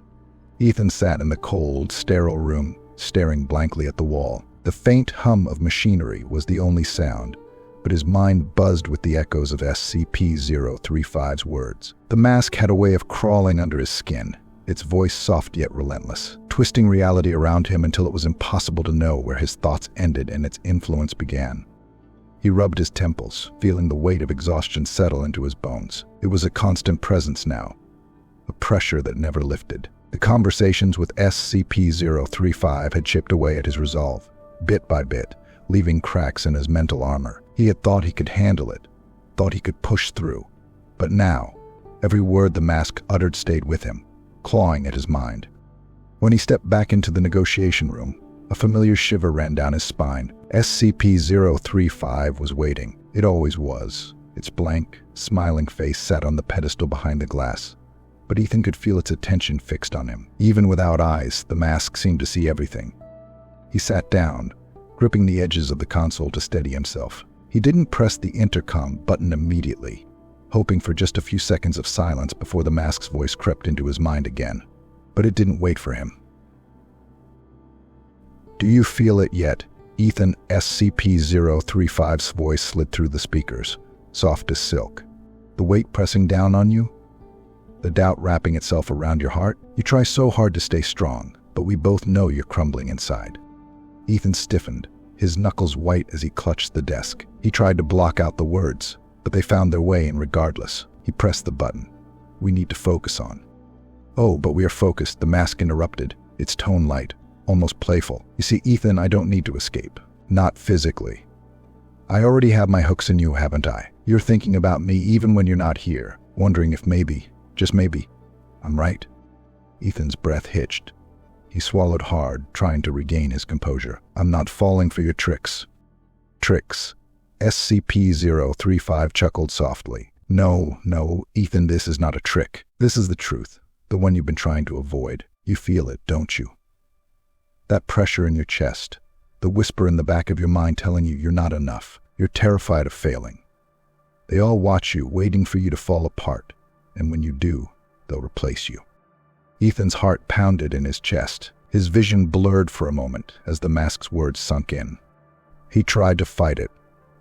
Ethan sat in the cold, sterile room, staring blankly at the wall. The faint hum of machinery was the only sound, but his mind buzzed with the echoes of SCP-035's words. The mask had a way of crawling under his skin, its voice soft yet relentless, twisting reality around him until it was impossible to know where his thoughts ended and its influence began. He rubbed his temples, feeling the weight of exhaustion settle into his bones. It was a constant presence now, a pressure that never lifted. The conversations with SCP-035 had chipped away at his resolve, bit by bit, leaving cracks in his mental armor. He had thought he could handle it, thought he could push through. But now, every word the mask uttered stayed with him, clawing at his mind. When he stepped back into the negotiation room, a familiar shiver ran down his spine. SCP-035 was waiting. It always was. Its blank, smiling face sat on the pedestal behind the glass. But Ethan could feel its attention fixed on him. Even without eyes, the mask seemed to see everything. He sat down, gripping the edges of the console to steady himself. He didn't press the intercom button immediately, hoping for just a few seconds of silence before the mask's voice crept into his mind again. But it didn't wait for him. Do you feel it yet? Ethan, SCP-035's voice slid through the speakers, soft as silk. The weight pressing down on you? The doubt wrapping itself around your heart? You try so hard to stay strong, but we both know you're crumbling inside. Ethan stiffened, his knuckles white as he clutched the desk. He tried to block out the words, but they found their way in regardless. He pressed the button. We need to focus on. Oh, but we are focused, the mask interrupted, its tone light, almost playful. You see, Ethan, I don't need to escape. Not physically. I already have my hooks in you, haven't I? You're thinking about me even when you're not here, wondering if maybe, just maybe, I'm right. Ethan's breath hitched. He swallowed hard, trying to regain his composure. I'm not falling for your tricks. Tricks. SCP-035 chuckled softly. No, Ethan, this is not a trick. This is the truth, the one you've been trying to avoid. You feel it, don't you? That pressure in your chest, the whisper in the back of your mind telling you you're not enough. You're terrified of failing. They all watch you, waiting for you to fall apart, and when you do, they'll replace you. Ethan's heart pounded in his chest. His vision blurred for a moment as the mask's words sunk in. He tried to fight it,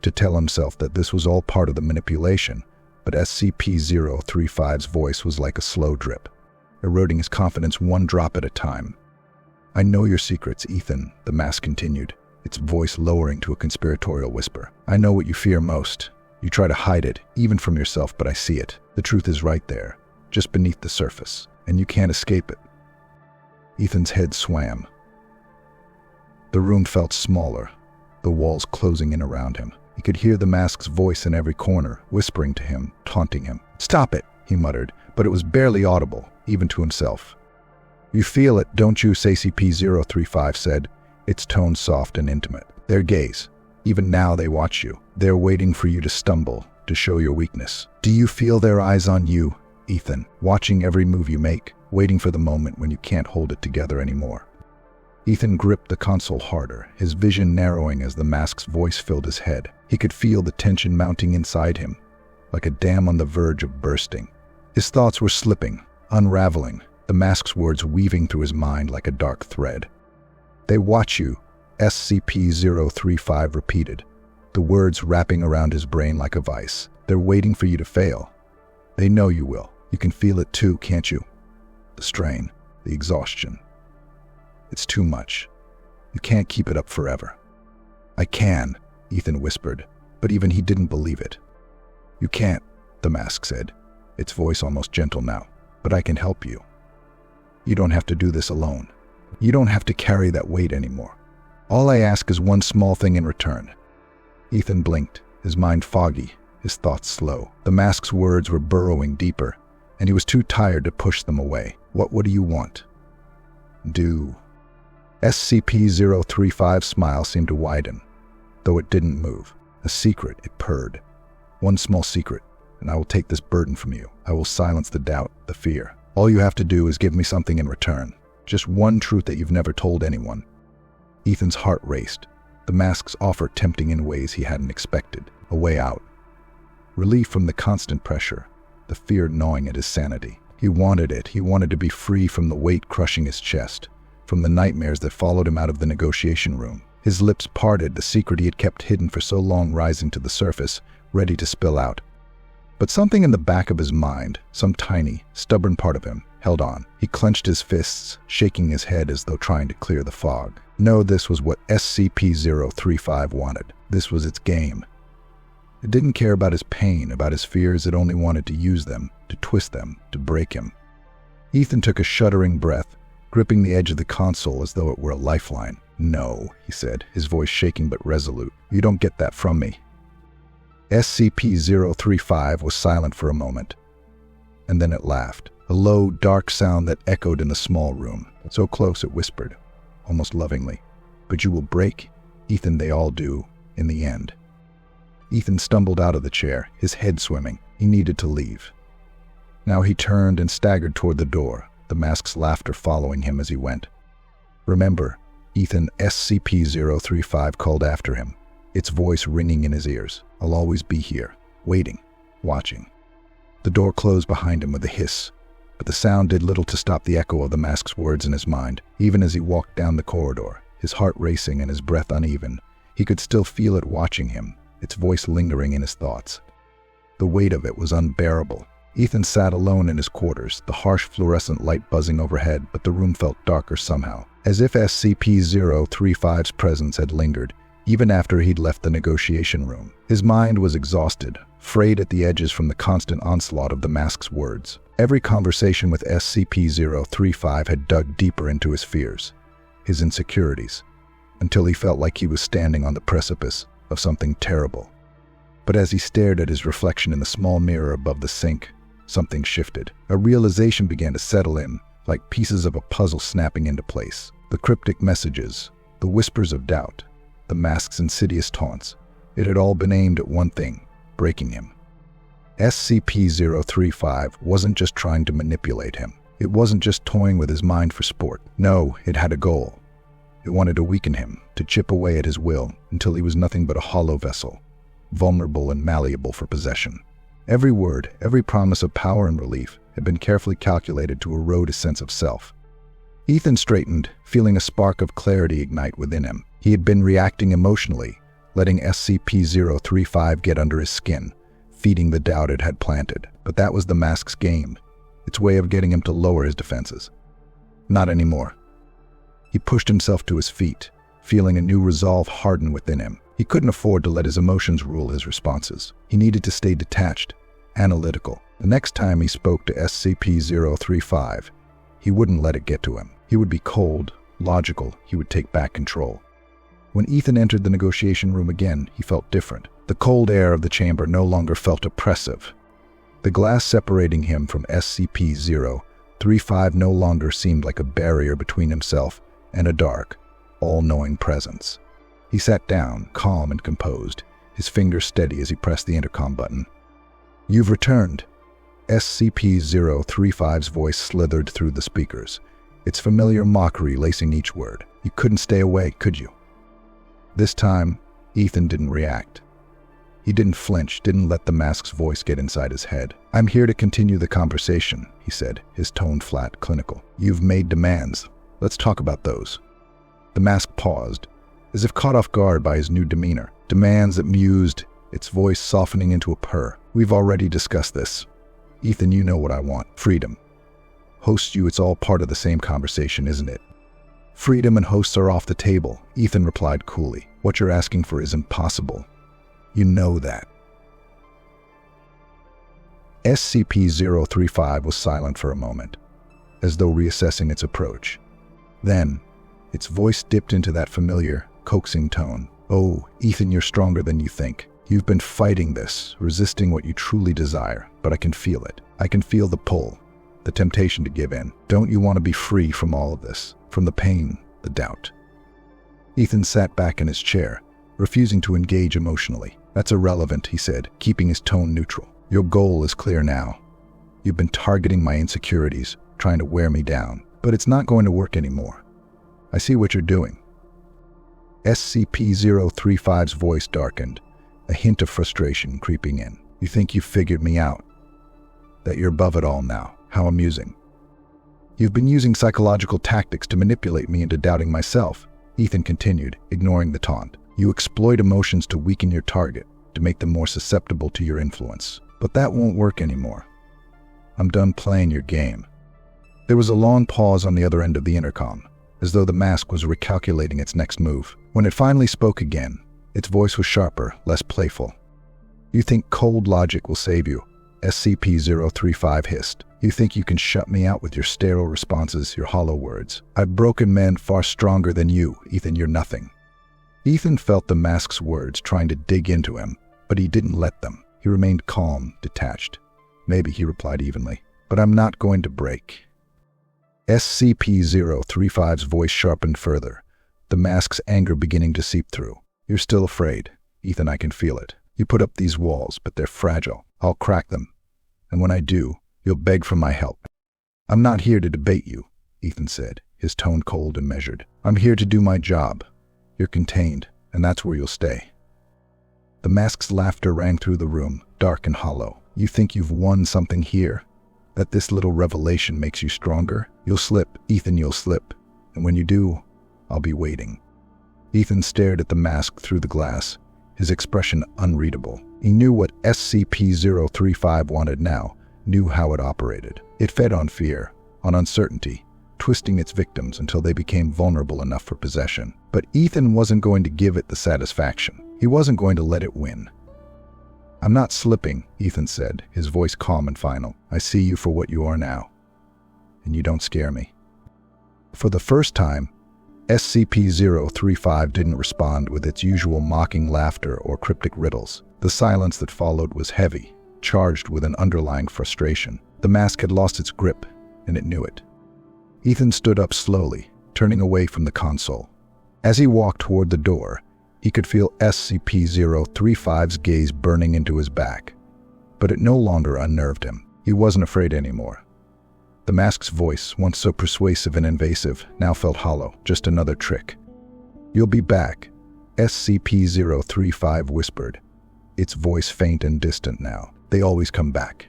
to tell himself that this was all part of the manipulation, but SCP-035's voice was like a slow drip, eroding his confidence one drop at a time. I know your secrets, Ethan, the mask continued, its voice lowering to a conspiratorial whisper. I know what you fear most. You try to hide it, even from yourself, but I see it. The truth is right there, just beneath the surface, and you can't escape it. Ethan's head swam. The room felt smaller, the walls closing in around him. He could hear the mask's voice in every corner, whispering to him, taunting him. Stop it, he muttered, but it was barely audible, even to himself. You feel it, don't you, SCP-035 said, its tone soft and intimate. Their gaze. Even now they watch you. They're waiting for you to stumble, to show your weakness. Do you feel their eyes on you, Ethan, watching every move you make, waiting for the moment when you can't hold it together anymore? Ethan gripped the console harder, his vision narrowing as the mask's voice filled his head. He could feel the tension mounting inside him, like a dam on the verge of bursting. His thoughts were slipping, unraveling, the mask's words weaving through his mind like a dark thread. They watch you, SCP-035 repeated, the words wrapping around his brain like a vice. They're waiting for you to fail. They know you will. You can feel it too, can't you? The strain, the exhaustion. It's too much. You can't keep it up forever. I can, Ethan whispered, but even he didn't believe it. You can't, the mask said, its voice almost gentle now, but I can help you. You don't have to do this alone. You don't have to carry that weight anymore. All I ask is one small thing in return. Ethan blinked, his mind foggy, his thoughts slow. The mask's words were burrowing deeper, and he was too tired to push them away. What do you want? Do. SCP-035's smile seemed to widen, though it didn't move. A secret, it purred. One small secret, and I will take this burden from you. I will silence the doubt, the fear. All you have to do is give me something in return. Just one truth that you've never told anyone. Ethan's heart raced, the mask's offer tempting in ways he hadn't expected. A way out. Relief from the constant pressure, the fear gnawing at his sanity. He wanted it. He wanted to be free from the weight crushing his chest, from the nightmares that followed him out of the negotiation room. His lips parted, the secret he had kept hidden for so long rising to the surface, ready to spill out. But something in the back of his mind, some tiny, stubborn part of him, held on. He clenched his fists, shaking his head as though trying to clear the fog. No, this was what SCP-035 wanted. This was its game. It didn't care about his pain, about his fears. It only wanted to use them, to twist them, to break him. Ethan took a shuddering breath, gripping the edge of the console as though it were a lifeline. No, he said, his voice shaking but resolute. You don't get that from me. SCP-035 was silent for a moment, and then it laughed, a low, dark sound that echoed in the small room. So close it whispered, almost lovingly. But you will break, Ethan, they all do, in the end. Ethan stumbled out of the chair, his head swimming. He needed to leave. Now he turned and staggered toward the door, the mask's laughter following him as he went. Remember, Ethan, SCP-035 called after him, its voice ringing in his ears. I'll always be here, waiting, watching. The door closed behind him with a hiss, but the sound did little to stop the echo of the mask's words in his mind. Even as he walked down the corridor, his heart racing and his breath uneven. He could still feel it watching him, its voice lingering in his thoughts. The weight of it was unbearable. Ethan sat alone in his quarters, the harsh fluorescent light buzzing overhead, but the room felt darker somehow, as if SCP-035's presence had lingered, even after he'd left the negotiation room. His mind was exhausted, frayed at the edges from the constant onslaught of the mask's words. Every conversation with SCP-035 had dug deeper into his fears, his insecurities, until he felt like he was standing on the precipice of something terrible. But as he stared at his reflection in the small mirror above the sink, something shifted. A realization began to settle in, like pieces of a puzzle snapping into place. The cryptic messages, the whispers of doubt, the mask's insidious taunts, it had all been aimed at one thing: breaking him. SCP-035 wasn't just trying to manipulate him. It wasn't just toying with his mind for sport. No, it had a goal. It wanted to weaken him, to chip away at his will, until he was nothing but a hollow vessel, vulnerable and malleable for possession. Every word, every promise of power and relief had been carefully calculated to erode his sense of self. Ethan straightened, feeling a spark of clarity ignite within him. He had been reacting emotionally, letting SCP-035 get under his skin, feeding the doubt it had planted. But that was the mask's game, its way of getting him to lower his defenses. Not anymore. He pushed himself to his feet, feeling a new resolve harden within him. He couldn't afford to let his emotions rule his responses. He needed to stay detached, analytical. The next time he spoke to SCP-035, he wouldn't let it get to him. He would be cold, logical, he would take back control. When Ethan entered the negotiation room again, he felt different. The cold air of the chamber no longer felt oppressive. The glass separating him from SCP-035 no longer seemed like a barrier between himself and a dark, all-knowing presence. He sat down, calm and composed, his fingers steady as he pressed the intercom button. "You've returned." SCP-035's voice slithered through the speakers, its familiar mockery lacing each word. "You couldn't stay away, could you?" This time, Ethan didn't react. He didn't flinch, didn't let the mask's voice get inside his head. "I'm here to continue the conversation," he said, his tone flat, clinical. "You've made demands. Let's talk about those." The mask paused, as if caught off guard by his new demeanor. Demands that mused, its voice softening into a purr. "We've already discussed this. Ethan, you know what I want. Freedom. Hosts you, it's all part of the same conversation, isn't it?" "Freedom and hosts are off the table," Ethan replied coolly. "What you're asking for is impossible. You know that." SCP-035 was silent for a moment, as though reassessing its approach. Then, its voice dipped into that familiar, coaxing tone. "Oh, Ethan, you're stronger than you think. You've been fighting this, resisting what you truly desire, but I can feel it. I can feel the pull, the temptation to give in. Don't you want to be free from all of this, from the pain, the doubt?" Ethan sat back in his chair, refusing to engage emotionally. "That's irrelevant," he said, keeping his tone neutral. "Your goal is clear now. You've been targeting my insecurities, trying to wear me down, but it's not going to work anymore. I see what you're doing." SCP-035's voice darkened, a hint of frustration creeping in. "You think you've figured me out? That you're above it all now? How amusing. You've been using psychological tactics to manipulate me into doubting myself," Ethan continued, ignoring the taunt. "You exploit emotions to weaken your target, to make them more susceptible to your influence. But that won't work anymore. I'm done playing your game." There was a long pause on the other end of the intercom, as though the mask was recalculating its next move. When it finally spoke again, its voice was sharper, less playful. "You think cold logic will save you?" SCP-035 hissed. "You think you can shut me out with your sterile responses, your hollow words? I've broken men far stronger than you, Ethan. You're nothing." Ethan felt the mask's words trying to dig into him, but he didn't let them. He remained calm, detached. "Maybe," he replied evenly, "but I'm not going to break." SCP-035's voice sharpened further, the mask's anger beginning to seep through. "You're still afraid, Ethan, I can feel it. You put up these walls, but they're fragile. I'll crack them. And when I do, you'll beg for my help." "I'm not here to debate you," Ethan said, his tone cold and measured. "I'm here to do my job. You're contained, and that's where you'll stay." The mask's laughter rang through the room, dark and hollow. "You think you've won something here? That this little revelation makes you stronger? You'll slip, Ethan, you'll slip. And when you do, I'll be waiting." Ethan stared at the mask through the glass, his expression unreadable. He knew what SCP-035 wanted now, knew how it operated. It fed on fear, on uncertainty, twisting its victims until they became vulnerable enough for possession. But Ethan wasn't going to give it the satisfaction. He wasn't going to let it win. "I'm not slipping," Ethan said, his voice calm and final. "I see you for what you are now, and you don't scare me." For the first time, SCP-035 didn't respond with its usual mocking laughter or cryptic riddles. The silence that followed was heavy, charged with an underlying frustration. The mask had lost its grip, and it knew it. Ethan stood up slowly, turning away from the console. As he walked toward the door, he could feel SCP-035's gaze burning into his back. But it no longer unnerved him. He wasn't afraid anymore. The mask's voice, once so persuasive and invasive, now felt hollow, just another trick. "You'll be back," SCP-035 whispered, its voice faint and distant now. "They always come back."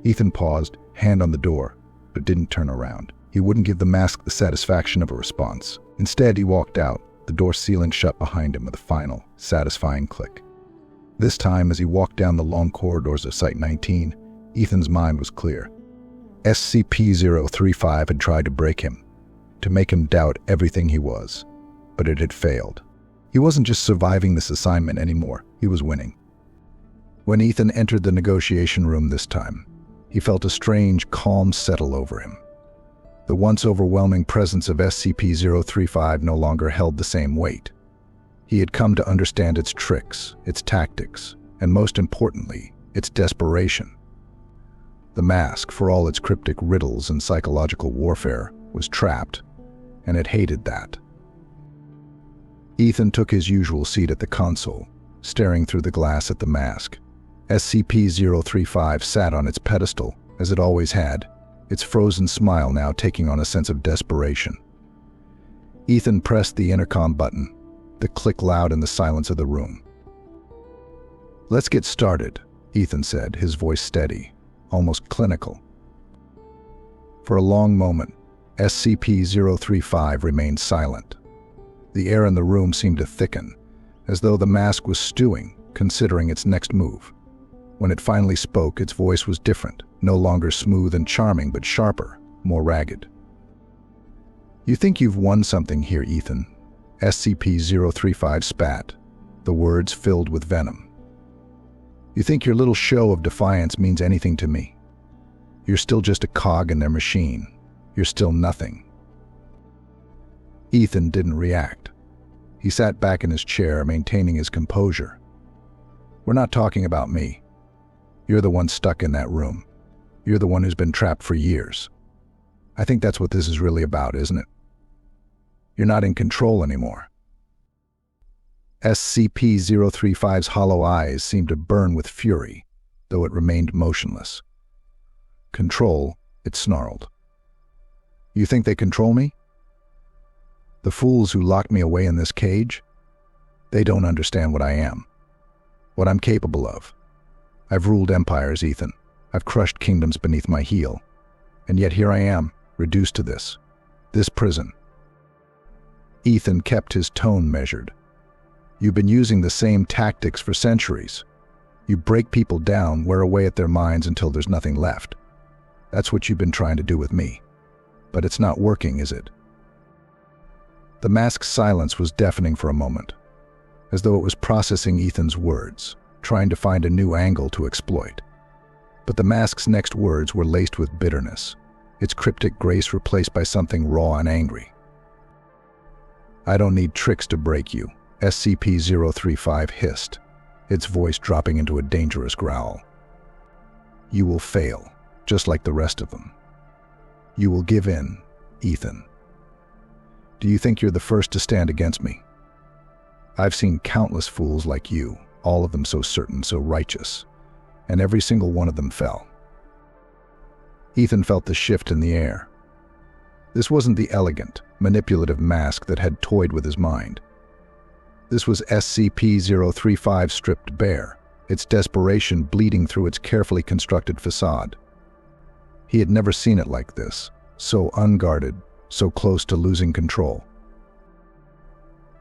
Ethan paused, hand on the door, but didn't turn around. He wouldn't give the mask the satisfaction of a response. Instead, he walked out, the door sealing shut behind him with a final, satisfying click. This time, as he walked down the long corridors of Site-19, Ethan's mind was clear. SCP-035 had tried to break him, to make him doubt everything he was, but it had failed. He wasn't just surviving this assignment anymore, he was winning. When Ethan entered the negotiation room this time, he felt a strange calm settle over him. The once overwhelming presence of SCP-035 no longer held the same weight. He had come to understand its tricks, its tactics, and most importantly, its desperation. The mask, for all its cryptic riddles and psychological warfare, was trapped, and it hated that. Ethan took his usual seat at the console, staring through the glass at the mask. SCP-035 sat on its pedestal, as it always had, its frozen smile now taking on a sense of desperation. Ethan pressed the intercom button, the click loud in the silence of the room. "Let's get started," Ethan said, his voice steady, almost clinical. For a long moment, SCP-035 remained silent. The air in the room seemed to thicken, as though the mask was stewing, considering its next move. When it finally spoke, its voice was different, no longer smooth and charming, but sharper, more ragged. "You think you've won something here, Ethan?" SCP-035 spat, the words filled with venom. "You think your little show of defiance means anything to me? You're still just a cog in their machine. You're still nothing." Ethan didn't react. He sat back in his chair, maintaining his composure. "We're not talking about me. You're the one stuck in that room. You're the one who's been trapped for years. I think that's what this is really about, isn't it? You're not in control anymore." SCP-035's hollow eyes seemed to burn with fury, though it remained motionless. "Control," it snarled. "You think they control me? The fools who locked me away in this cage? They don't understand what I am, what I'm capable of. I've ruled empires, Ethan. I've crushed kingdoms beneath my heel. And yet here I am, reduced to this prison." Ethan kept his tone measured. "You've been using the same tactics for centuries. You break people down, wear away at their minds until there's nothing left. That's what you've been trying to do with me. But it's not working, is it?" The mask's silence was deafening for a moment, as though it was processing Ethan's words, trying to find a new angle to exploit. But the mask's next words were laced with bitterness, its cryptic grace replaced by something raw and angry. "I don't need tricks to break you," SCP-035 hissed, its voice dropping into a dangerous growl. "You will fail, just like the rest of them. You will give in, Ethan. Do you think you're the first to stand against me? I've seen countless fools like you, all of them so certain, so righteous, and every single one of them fell." Ethan felt the shift in the air. This wasn't the elegant, manipulative mask that had toyed with his mind. This was SCP-035 stripped bare, its desperation bleeding through its carefully constructed facade. He had never seen it like this, so unguarded, so close to losing control.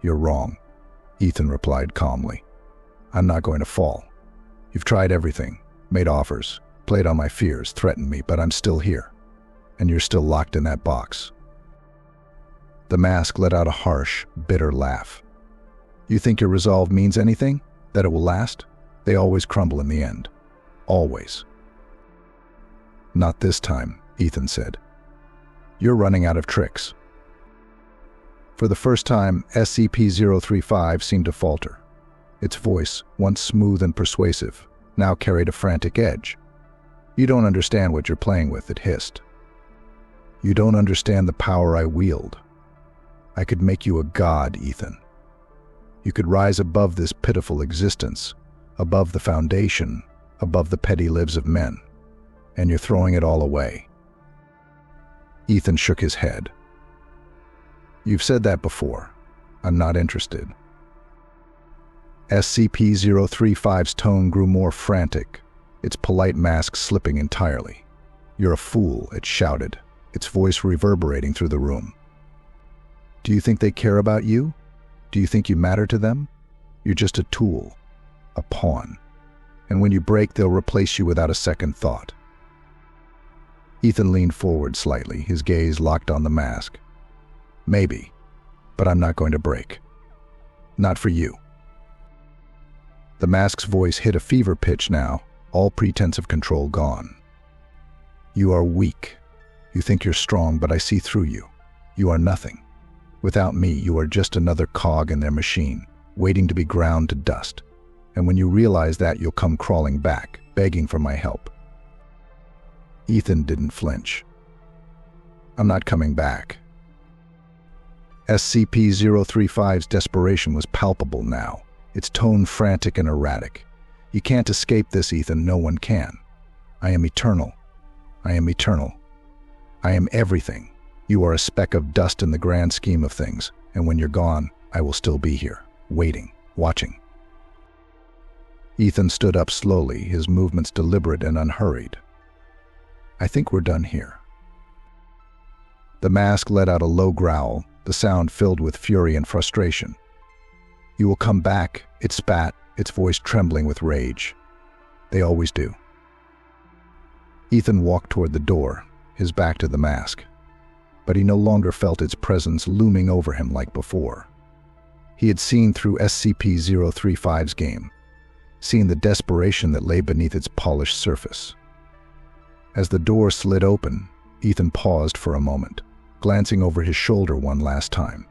"You're wrong," Ethan replied calmly. "I'm not going to fall. You've tried everything, made offers, played on my fears, threatened me, but I'm still here. And you're still locked in that box." The mask let out a harsh, bitter laugh. "You think your resolve means anything? That it will last? They always crumble in the end. Always." "Not this time," Ethan said. "You're running out of tricks." For the first time, SCP-035 seemed to falter. Its voice, once smooth and persuasive, now carried a frantic edge. "You don't understand what you're playing with," it hissed. "You don't understand the power I wield. I could make you a god, Ethan. You could rise above this pitiful existence, above the Foundation, above the petty lives of men. And you're throwing it all away." Ethan shook his head. "You've said that before. I'm not interested." SCP-035's tone grew more frantic, its polite mask slipping entirely. "You're a fool," it shouted, its voice reverberating through the room. "Do you think they care about you? Do you think you matter to them? You're just a tool, a pawn. And when you break, they'll replace you without a second thought." Ethan leaned forward slightly, his gaze locked on the mask. "Maybe, but I'm not going to break. Not for you." The mask's voice hit a fever pitch now, all pretense of control gone. "You are weak. You think you're strong, but I see through you. You are nothing. Without me, you are just another cog in their machine, waiting to be ground to dust. And when you realize that, you'll come crawling back, begging for my help." Ethan didn't flinch. "I'm not coming back." SCP-035's desperation was palpable now, its tone frantic and erratic. "You can't escape this, Ethan. No one can. I am eternal. I am eternal. I am everything. You are a speck of dust in the grand scheme of things, and when you're gone, I will still be here, waiting, watching." Ethan stood up slowly, his movements deliberate and unhurried. "I think we're done here." The mask let out a low growl, the sound filled with fury and frustration. "You will come back," it spat, its voice trembling with rage. "They always do." Ethan walked toward the door, his back to the mask. But he no longer felt its presence looming over him like before. He had seen through SCP-035's game, seen the desperation that lay beneath its polished surface. As the door slid open, Ethan paused for a moment, glancing over his shoulder one last time.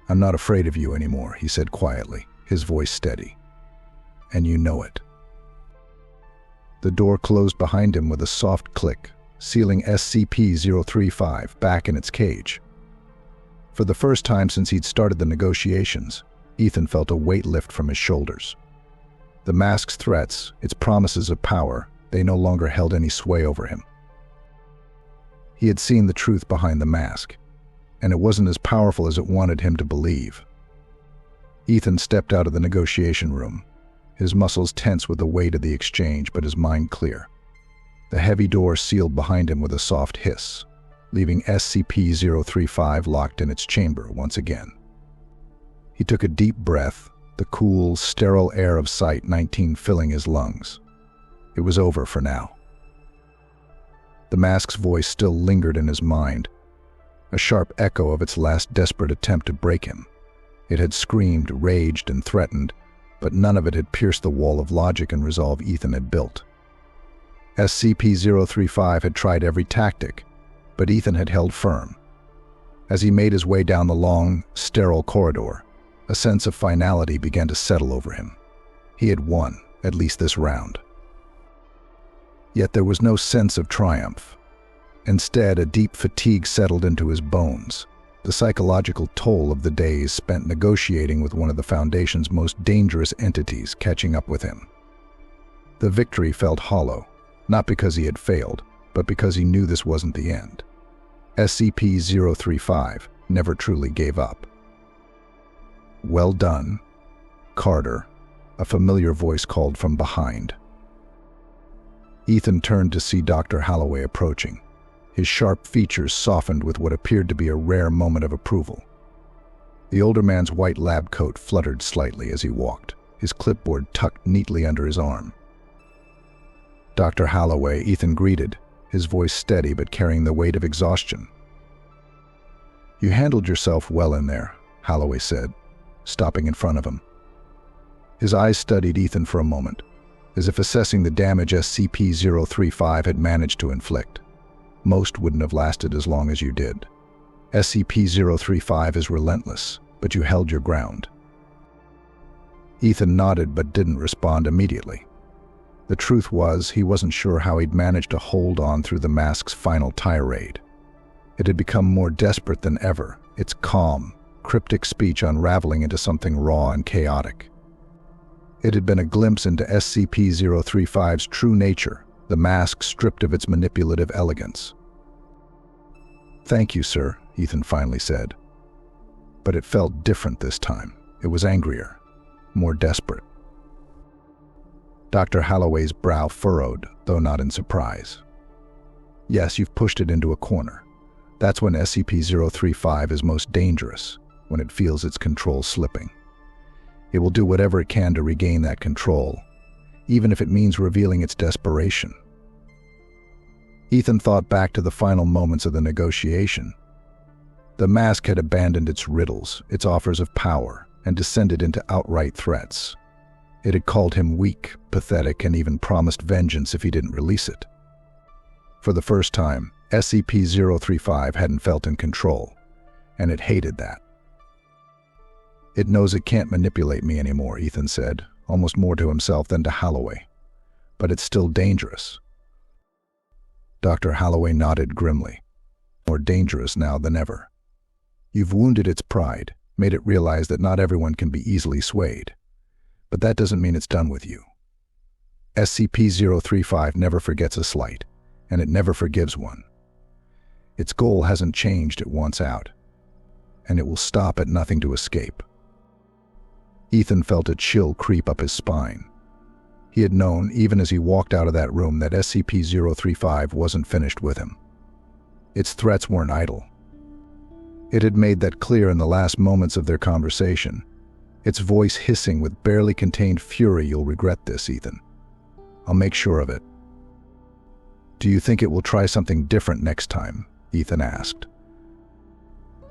"I'm not afraid of you anymore," he said quietly, his voice steady. "And you know it." The door closed behind him with a soft click, sealing SCP-035 back in its cage. For the first time since he'd started the negotiations, Ethan felt a weight lift from his shoulders. The mask's threats, its promises of power, they no longer held any sway over him. He had seen the truth behind the mask, and it wasn't as powerful as it wanted him to believe. Ethan stepped out of the negotiation room, his muscles tense with the weight of the exchange, but his mind clear. The heavy door sealed behind him with a soft hiss, leaving SCP-035 locked in its chamber once again. He took a deep breath, the cool, sterile air of Site-19 filling his lungs. It was over for now. The mask's voice still lingered in his mind, a sharp echo of its last desperate attempt to break him. It had screamed, raged, and threatened, but none of it had pierced the wall of logic and resolve Ethan had built. SCP-035 had tried every tactic, but Ethan had held firm. As he made his way down the long, sterile corridor, a sense of finality began to settle over him. He had won, at least this round. Yet there was no sense of triumph. Instead, a deep fatigue settled into his bones, the psychological toll of the days spent negotiating with one of the Foundation's most dangerous entities catching up with him. The victory felt hollow, not because he had failed, but because he knew this wasn't the end. SCP-035 never truly gave up. "Well done, Carter," a familiar voice called from behind. Ethan turned to see Dr. Holloway approaching, his sharp features softened with what appeared to be a rare moment of approval. The older man's white lab coat fluttered slightly as he walked, his clipboard tucked neatly under his arm. "Dr. Holloway," Ethan greeted, his voice steady but carrying the weight of exhaustion. "You handled yourself well in there," Holloway said, stopping in front of him. His eyes studied Ethan for a moment, as if assessing the damage SCP-035 had managed to inflict. "Most wouldn't have lasted as long as you did. SCP-035 is relentless, but you held your ground." Ethan nodded but didn't respond immediately. The truth was, he wasn't sure how he'd managed to hold on through the mask's final tirade. It had become more desperate than ever, its calm, cryptic speech unraveling into something raw and chaotic. It had been a glimpse into SCP-035's true nature, the mask stripped of its manipulative elegance. "Thank you, sir," Ethan finally said. But it felt different this time. It was angrier, more desperate. Dr. Holloway's brow furrowed, though not in surprise. "Yes, you've pushed it into a corner. That's when SCP-035 is most dangerous, when it feels its control slipping. It will do whatever it can to regain that control, even if it means revealing its desperation." Ethan thought back to the final moments of the negotiation. The mask had abandoned its riddles, its offers of power, and descended into outright threats. It had called him weak, pathetic, and even promised vengeance if he didn't release it. For the first time, SCP-035 hadn't felt in control, and it hated that. "It knows it can't manipulate me anymore," Ethan said, almost more to himself than to Holloway. "But it's still dangerous." Dr. Holloway nodded grimly. "More dangerous now than ever. You've wounded its pride, made it realize that not everyone can be easily swayed. But that doesn't mean it's done with you. SCP-035 never forgets a slight, and it never forgives one. Its goal hasn't changed it wants out, and it will stop at nothing to escape." Ethan felt a chill creep up his spine. He had known, even as he walked out of that room, that SCP-035 wasn't finished with him. Its threats weren't idle. It had made that clear in the last moments of their conversation, its voice hissing with barely contained fury. "You'll regret this, Ethan. I'll make sure of it." "Do you think it will try something different next time?" Ethan asked.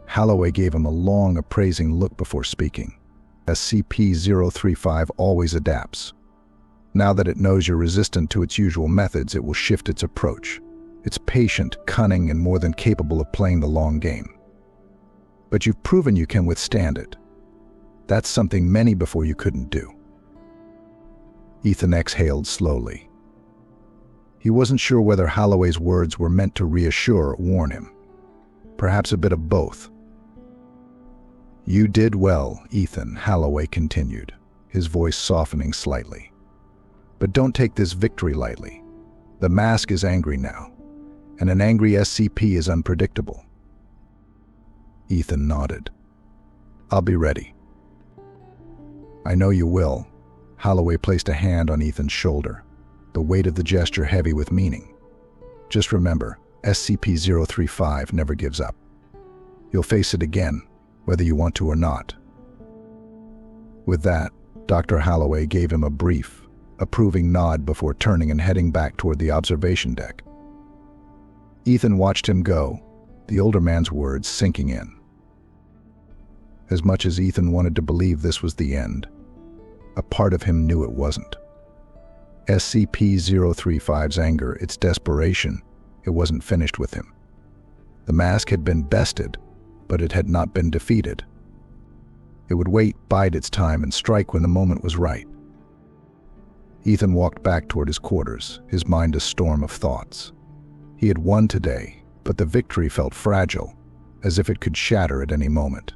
Holloway gave him a long, appraising look before speaking. "SCP-035 always adapts. Now that it knows you're resistant to its usual methods, it will shift its approach. It's patient, cunning, and more than capable of playing the long game. But you've proven you can withstand it. That's something many before you couldn't do." Ethan exhaled slowly. He wasn't sure whether Holloway's words were meant to reassure or warn him. Perhaps a bit of both. "You did well, Ethan," Holloway continued, his voice softening slightly. "But don't take this victory lightly. The mask is angry now, and an angry SCP is unpredictable." Ethan nodded. "I'll be ready." "I know you will." Holloway placed a hand on Ethan's shoulder, the weight of the gesture heavy with meaning. "Just remember, SCP-035 never gives up. You'll face it again, whether you want to or not." With that, Dr. Holloway gave him a brief, approving nod before turning and heading back toward the observation deck. Ethan watched him go, the older man's words sinking in. As much as Ethan wanted to believe this was the end, a part of him knew it wasn't. SCP-035's anger, its desperation, it wasn't finished with him. The mask had been bested, but it had not been defeated. It would wait, bide its time, and strike when the moment was right. Ethan walked back toward his quarters, his mind a storm of thoughts. He had won today, but the victory felt fragile, as if it could shatter at any moment.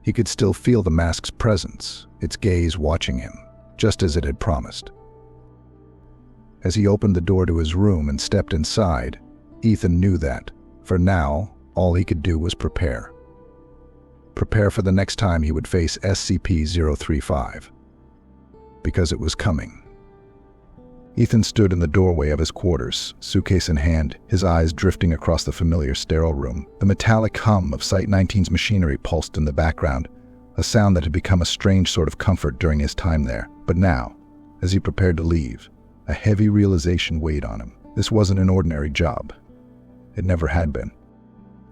He could still feel the mask's presence, its gaze watching him, just as it had promised. As he opened the door to his room and stepped inside, Ethan knew that, for now, all he could do was prepare. Prepare for the next time he would face SCP-035. Because it was coming. Ethan stood in the doorway of his quarters, suitcase in hand, his eyes drifting across the familiar sterile room. The metallic hum of Site-19's machinery pulsed in the background, a sound that had become a strange sort of comfort during his time there. But now, as he prepared to leave, a heavy realization weighed on him. This wasn't an ordinary job. It never had been.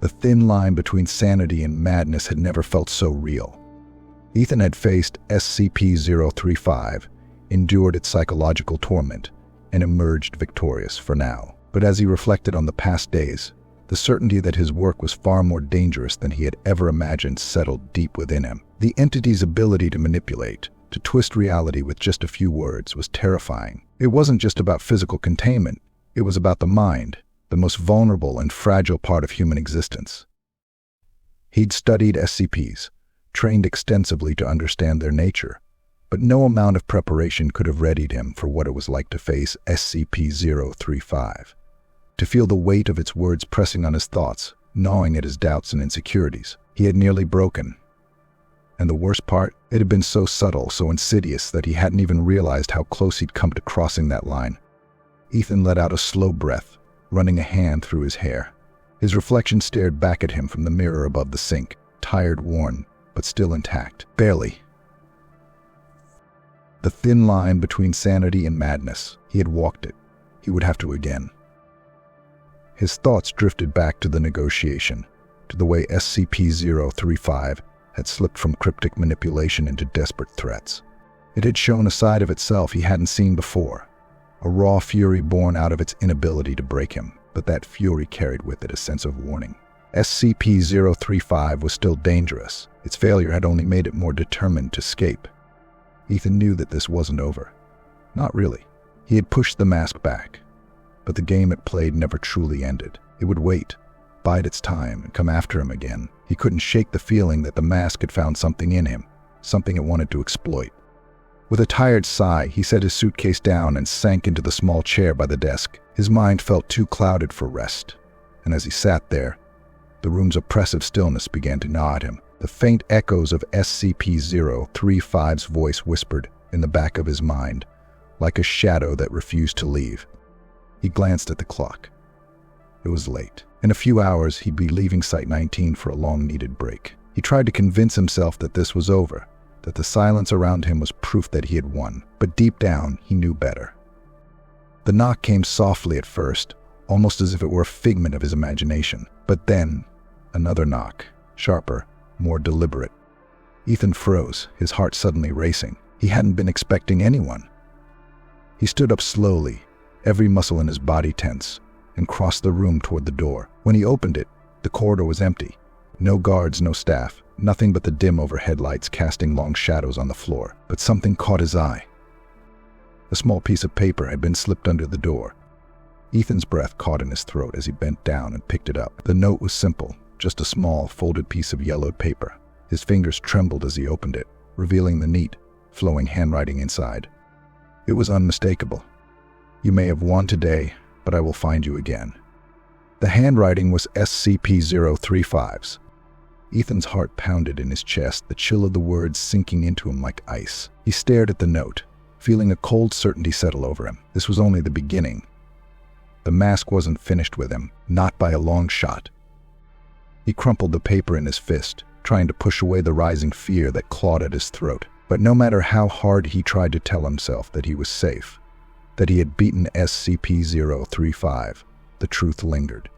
The thin line between sanity and madness had never felt so real. Ethan had faced SCP-035, endured its psychological torment, and emerged victorious for now. But as he reflected on the past days, the certainty that his work was far more dangerous than he had ever imagined settled deep within him. The entity's ability to manipulate, to twist reality with just a few words, was terrifying. It wasn't just about physical containment, it was about the mind, the most vulnerable and fragile part of human existence. He'd studied SCPs, trained extensively to understand their nature, but no amount of preparation could have readied him for what it was like to face SCP-035. To feel the weight of its words pressing on his thoughts, gnawing at his doubts and insecurities. He had nearly broken. And the worst part, it had been so subtle, so insidious, that he hadn't even realized how close he'd come to crossing that line. Ethan let out a slow breath, running a hand through his hair. His reflection stared back at him from the mirror above the sink, tired, worn, but still intact. Barely. The thin line between sanity and madness. He had walked it. He would have to again. His thoughts drifted back to the negotiation, to the way SCP-035 had slipped from cryptic manipulation into desperate threats. It had shown a side of itself he hadn't seen before, a raw fury born out of its inability to break him, but that fury carried with it a sense of warning. SCP-035 was still dangerous. Its failure had only made it more determined to escape. Ethan knew that this wasn't over. Not really. He had pushed the mask back. But the game it played never truly ended. It would wait, bide its time, and come after him again. He couldn't shake the feeling that the mask had found something in him, something it wanted to exploit. With a tired sigh, he set his suitcase down and sank into the small chair by the desk. His mind felt too clouded for rest, and as he sat there, the room's oppressive stillness began to gnaw at him. The faint echoes of SCP-035's voice whispered in the back of his mind, like a shadow that refused to leave. He glanced at the clock. It was late. In a few hours, he'd be leaving Site-19 for a long-needed break. He tried to convince himself that this was over, that the silence around him was proof that he had won. But deep down, he knew better. The knock came softly at first, almost as if it were a figment of his imagination. But then, another knock, sharper, more deliberate. Ethan froze, his heart suddenly racing. He hadn't been expecting anyone. He stood up slowly, every muscle in his body tense, and crossed the room toward the door. When he opened it, the corridor was empty. No guards, no staff, nothing but the dim overhead lights casting long shadows on the floor. But something caught his eye. A small piece of paper had been slipped under the door. Ethan's breath caught in his throat as he bent down and picked it up. The note was simple, just a small, folded piece of yellowed paper. His fingers trembled as he opened it, revealing the neat, flowing handwriting inside. It was unmistakable. "You may have won today, but I will find you again." The handwriting was SCP-035's. Ethan's heart pounded in his chest, the chill of the words sinking into him like ice. He stared at the note, feeling a cold certainty settle over him. This was only the beginning. The mask wasn't finished with him, not by a long shot. He crumpled the paper in his fist, trying to push away the rising fear that clawed at his throat. But no matter how hard he tried to tell himself that he was safe, that he had beaten SCP-035, the truth lingered.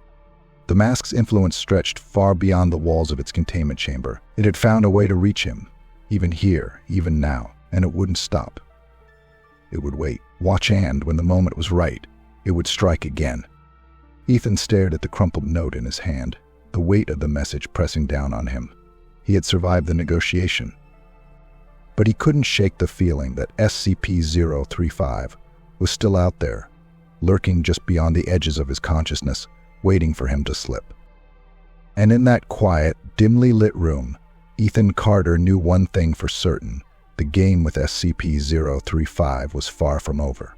The mask's influence stretched far beyond the walls of its containment chamber. It had found a way to reach him, even here, even now, and it wouldn't stop. It would wait, watch, and when the moment was right, it would strike again. Ethan stared at the crumpled note in his hand, the weight of the message pressing down on him. He had survived the negotiation. But he couldn't shake the feeling that SCP-035 was still out there, lurking just beyond the edges of his consciousness, waiting for him to slip. And in that quiet, dimly lit room, Ethan Carter knew one thing for certain: the game with SCP-035 was far from over.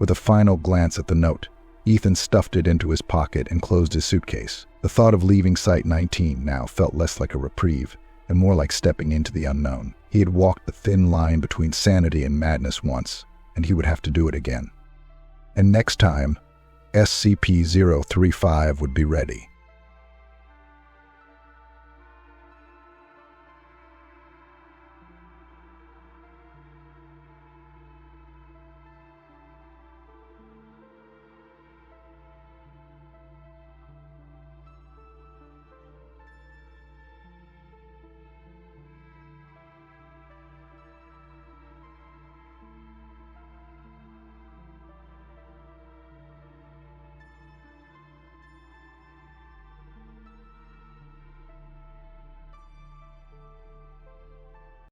With a final glance at the note, Ethan stuffed it into his pocket and closed his suitcase. The thought of leaving Site-19 now felt less like a reprieve and more like stepping into the unknown. He had walked the thin line between sanity and madness once, and he would have to do it again. And next time, SCP-035 would be ready.